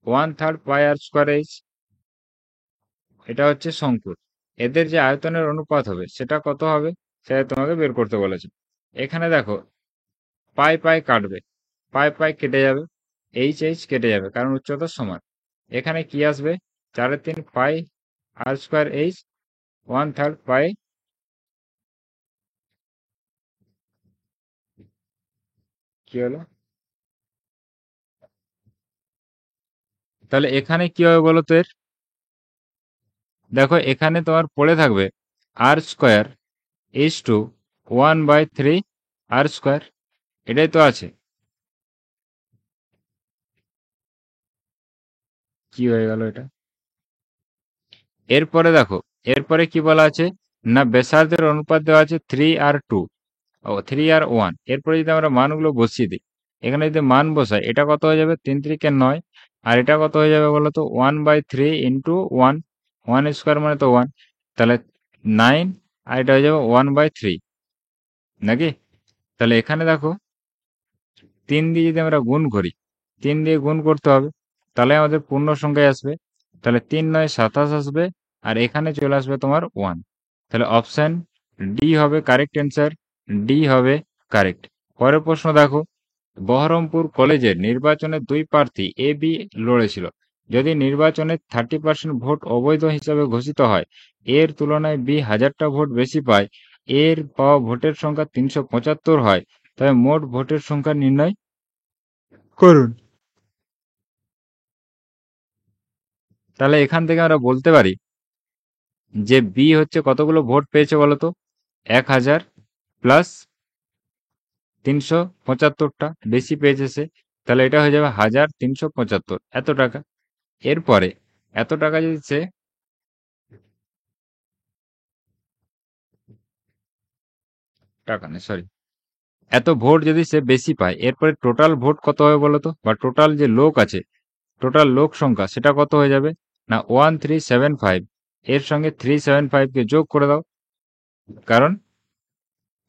1/3 পাই আর স্কোয়ার এইচ, এটা হচ্ছে শঙ্কুর। এদের যে আয়তনের অনুপাত হবে সেটা কত হবে সেটা তোমাকে বের করতে বলেছে। এখানে দেখো পাই পাই কাটবে, পাই পাই কেটে যাবে, এইচ এইচ কেটে যাবে, কারণ উচ্চতা সমান। এখানে কি আসবে? 4/3 পাই আর স্কোয়ার এইচ, 1/3 পাই। কি হলো? তাহলে এখানে কি হবে বলো তো? এর দেখো এখানে তোমার পড়ে থাকবে r² = 1/3 r², এটাই তো আছে। কি হয়ে গেল এটা? এরপরে দেখো, এরপরে কি বলা আছে না ব্যাসার্ধের অনুপাত দেওয়া আছে 3 আর 2, ও 3 আর 1। এরপরে যদি আমরা মানগুলো বসিয়ে দিই, এখানে যদি মান বসাই এটা কত হয়ে যাবে? 3 3-9, আর এটা কত হয়ে যাবে বলো তো? 1/3 × 1, 1² মানে তো 1, তাহলে 9, আর এটা হয়ে যাবে 1/3, নাকি? তাহলে এখানে দেখো 3 দিয়ে যদি আমরা গুণ করি, 3 দিয়ে গুণ করতে হবে, তাহলে আমাদের পূর্ণ সংখ্যায় আসবে। তাহলে 3 9 27 আসবে, আর এখানে চলে আসবে তোমার 1। তাহলে অপশন ডি হবে কারেক্ট অ্যান্সার, ডি হবে কারেক্ট। পরের প্রশ্ন দেখো, বহরমপুর কলেজের নির্বাচনে 2 প্রার্থী এ বি লড়েছিল। যদি নির্বাচনে 30% ভোট অবৈধ হিসাবে ঘোষিত হয়, এর তুলনায় বি 1000টা ভোট বেশি পায়, এর পাওয়া ভোটের সংখ্যা 375 হয়, তবে মোট ভোটের সংখ্যা নির্ণয় করুন। তাহলে এখান থেকে আমরা বলতে পারি যে বি হচ্ছে কতগুলো ভোট পেয়েছে বলতো? 1000 প্লাস 375টা বেশি পেয়েছে সে, তাহলে এটা হয়ে যাবে 1375, এত টাকা। এরপরে এত টাকা যদি সে, টাকা নেই সরি, এত ভোট যদি সে বেশি পায়, এরপরে টোটাল ভোট কত হবে বলতো? বা টোটাল যে লোক আছে, টোটাল লোক সংখ্যা সেটা কত হয়ে যাবে না 1375, এর সঙ্গে 375কে যোগ করে দাও, কারণ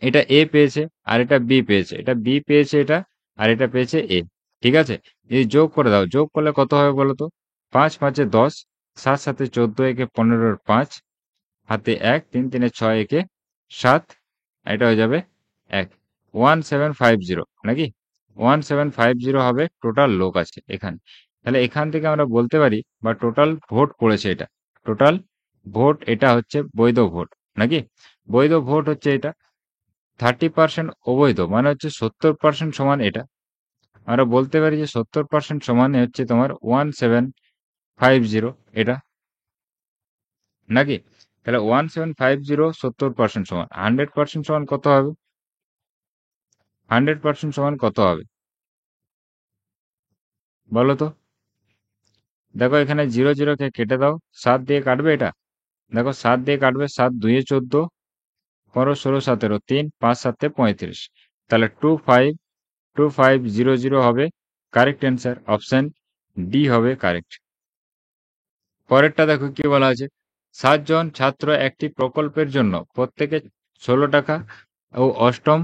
এটা এ পেয়েছে আর এটা বি পেয়েছে, এটা বি পেয়েছে এটা, আর এটা পেয়েছে এ। ঠিক আছে, যদি যোগ করে দাও, যোগ করলে কত হবে বলো তো? 5 5-এ 10, 7 7 14 একে 15 5 হাতে 1 3 3 6 একে 7 এটা হয়ে যাবে 1 1750 নাকি 1750 হবে টোটাল লোক আছে এখানে। তাহলে এখান থেকে আমরা বলতে পারি বা টোটাল ভোট পড়েছে এটা, টোটাল ভোট এটা হচ্ছে বৈধ ভোট নাকি, বৈধ ভোট হচ্ছে এটা। 30% অবৈধ মানে হচ্ছে 70% সমান এটা। আমরা বলতে পারি যে 70% সমান হচ্ছে তোমার 1750 এটা নাকি। তাহলে 1750 70% সমান 100% সমান কত হবে, 100% সমান কত হবে বলো তো। দেখো এখানে 0 0 কে কেটে দাও, 7 দিয়ে কাটবে এটা, দেখো 7 দিয়ে কাটবে, 7 2 14 15 16 17 3 5 7 35, তাহলে 2500 হবে কারেক্ট অ্যান্সার, অপশন ডি হবে কারেক্ট। পরেরটা দেখো কি বলা আছে, 7 জন ছাত্র একটি প্রকল্পের জন্য প্রত্যেকে 16 টাকা ও অষ্টম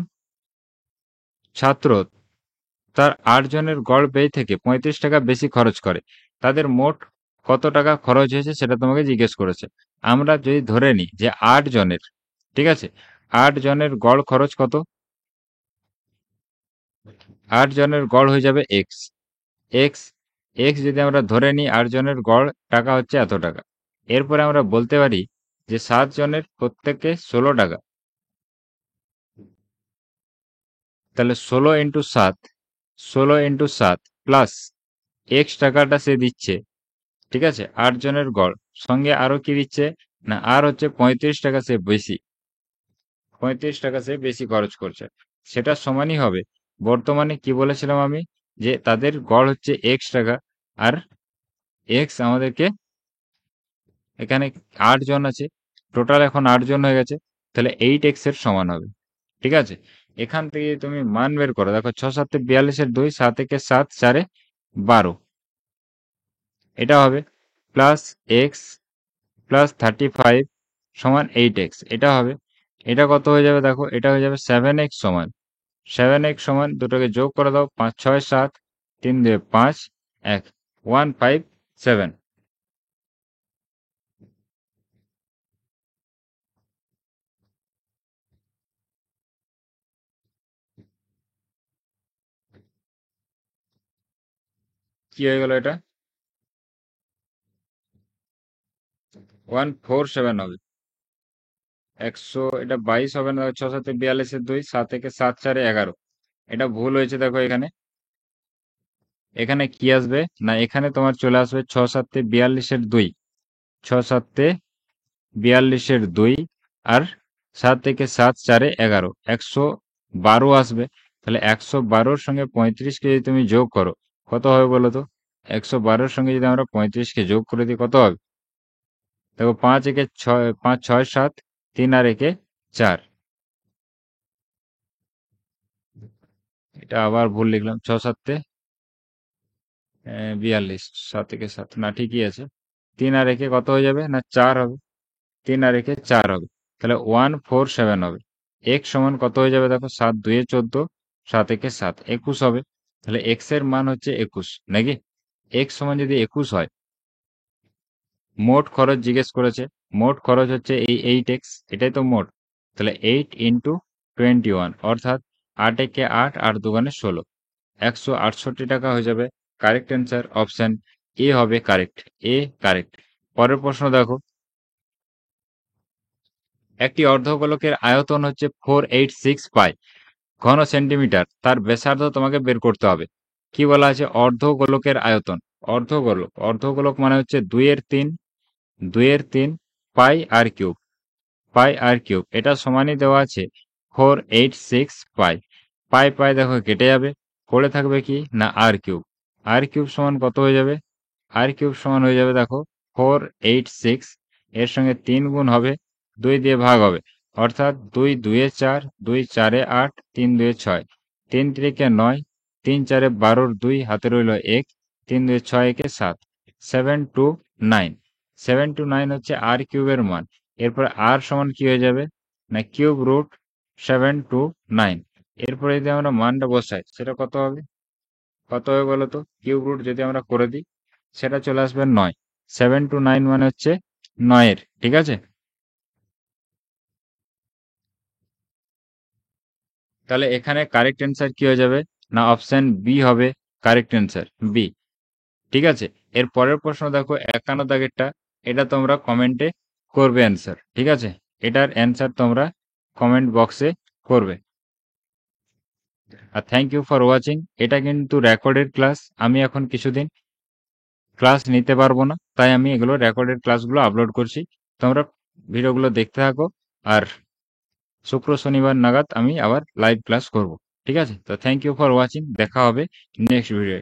ছাত্র তার 8 জনের গড় ব্যয় থেকে 35 টাকা বেশি খরচ করে, তাদের মোট কত টাকা খরচ হয়েছে সেটা তোমাকে জিজ্ঞেস করেছে। আমরা যদি ধরে নিই যে 8 জনের, ঠিক আছে, 8 জনের গড় খরচ কত, 8 জনের গড় হয়ে যাবে এক্স, এক্স এক্স যদি আমরা ধরে নিই 8 জনের গড় টাকা হচ্ছে এত টাকা। এরপরে আমরা বলতে পারি যে 7 জনের প্রত্যেকে 16 টাকা, তাহলে 16 × 7 প্লাস এক্স টাকাটা সে দিচ্ছে, ঠিক আছে, 8 জনের গড় সঙ্গে আরো কি দিচ্ছে না, আর হচ্ছে 35 টাকা সে বেশি, 35 টাকা সে বেশি খরচ করছে, সেটা সমানই হবে। বর্তমানে কি বলেছিলাম আমি, যে তাদের গড় হচ্ছে এক্স টাকা, আর এক্স আমাদেরকে এখানে 8 জন আছে, টোটাল এখন 8 জন হয়ে গেছে, তাহলে 8x এর সমান হবে, ঠিক আছে। এখান থেকে তুমি মান বের করো, দেখো 6 7 42 2, 7 1 7 4 12, এটা হবে প্লাস এক্স প্লাস 35 সমান 8x, এটা হবে। এটা কত হয়ে যাবে দেখো, এটা হয়ে যাবে 7x সমান, 7x সমান দুটোকে যোগ করে দাও, 5 6 7 3 2 5 1 157। কি হয়ে গেল এটা, 147 হবে, 100 এটা 22 হবে না, 6 7 42 2, 7 1 7 4 11, এটা ভুল হয়েছে দেখো এখানে। এখানে কি আসবে না, এখানে তোমার চলে আসবে 6 7 42 2, 6 7 42 2 আর 7 থেকে 7 4 11, 112 আসবে। তাহলে 112 সঙ্গে 35কে যদি তুমি যোগ করো কত হবে বলো তো, 112 সঙ্গে যদি আমরা 35কে যোগ করে দিই কত হবে, দেখো 5 একে 6, 5 6 7 3 আর একে 4, এটা আবার ভুল লিখলাম, 6 7 42, 7 থেকে 7 না ঠিকই আছে, 3 আর একে কত হয়ে যাবে না 4 হবে, 3 আর একে 4 হবে, তাহলে 147 হবে। x সমান কত হয়ে যাবে দেখো, 7 2 14, 7 একে 7 21 হবে, তাহলে x এর মান হচ্ছে 21 নাকি। x সমান যদি 21 হয়, মোট খরচ জিজ্ঞেস করেছে, মোট খরচ হচ্ছে এই 8x, এটাই তো মোট, তাহলে 8 ইন্টু 21 অর্থাৎ 8 একে 8 8 দুগুণে 16, 168 টাকা হয়ে যাবে কারেক্ট অ্যান্সার, অপশন এ হবে কারেক্ট, এ কারেক্ট। পরের প্রশ্ন দেখো, একটি অর্ধগোলকের আয়তন হচ্ছে 486 পাই ঘন সেন্টিমিটার, তার ব্যাসার্ধ তোমাকে বের করতে হবে। কি বলা আছে, অর্ধগোলকের আয়তন, অর্ধগোলক, অর্ধগোলক মানে হচ্ছে 2 এর 3 পাই আর কিউব, পাই আর কিউব, এটা সমানই দেওয়া আছে 486 পাই, পাই পাই দেখো কেটে যাবে, পড়ে থাকবে কি না আর কিউব, আর কিউব সমান কত হয়ে যাবে, আর কিউব সমান হয়ে যাবে দেখো 486, এর সঙ্গে 3 গুণ হবে, 2 দিয়ে ভাগ হবে, অর্থাৎ 2 2 এ 4, 2 4 এ 8, 3 2 এ 6, 3 3 9, 3 4 এ 12 2 হাতে রইল 1, 3 2 6 একে 7, 729, 729 হচ্ছে আর কিউবের মান। এরপর আর সমান কি হয়ে যাবে না কিউব রুট 729, এরপরে যদি আমরা মানটা বসাই সেটা কত হবে, কত হবে বলো তো, কিউব রুট যদি আমরা করে দিই সেটা চলে আসবে 9, 7 to 9 মানে হচ্ছে 9 ঠিক আছে। তাহলে এখানে কারেক্ট অ্যান্সার কি হয়ে যাবে না, অপশন বি হবে কারেক্ট অ্যান্সার, বি। ঠিক আছে। এর পরের প্রশ্ন দেখো 51 দাগেরটা, এটা তোমরা কমেন্টে করবে অ্যান্সার, ঠিক আছে। এটার অ্যান্সার তোমরা কমেন্ট বক্সে করবে। আর থ্যাংক ইউ ফর ওয়াচিং। এটা কিন্তু রেকর্ডেড ক্লাস, আমি এখন কিছুদিন ক্লাস নিতে পারবো না, তাই আমি এগুলো রেকর্ডেড ক্লাসগুলো আপলোড করছি। তোমরা ভিডিওগুলো দেখতে থাকো, আর শুক্র শনিবার নাগাদ আমি আবার লাইভ ক্লাস করব। ঠিক আছে, তো থ্যাংক ইউ ফর ওয়াচিং, দেখা হবে নেক্সট ভিডিও।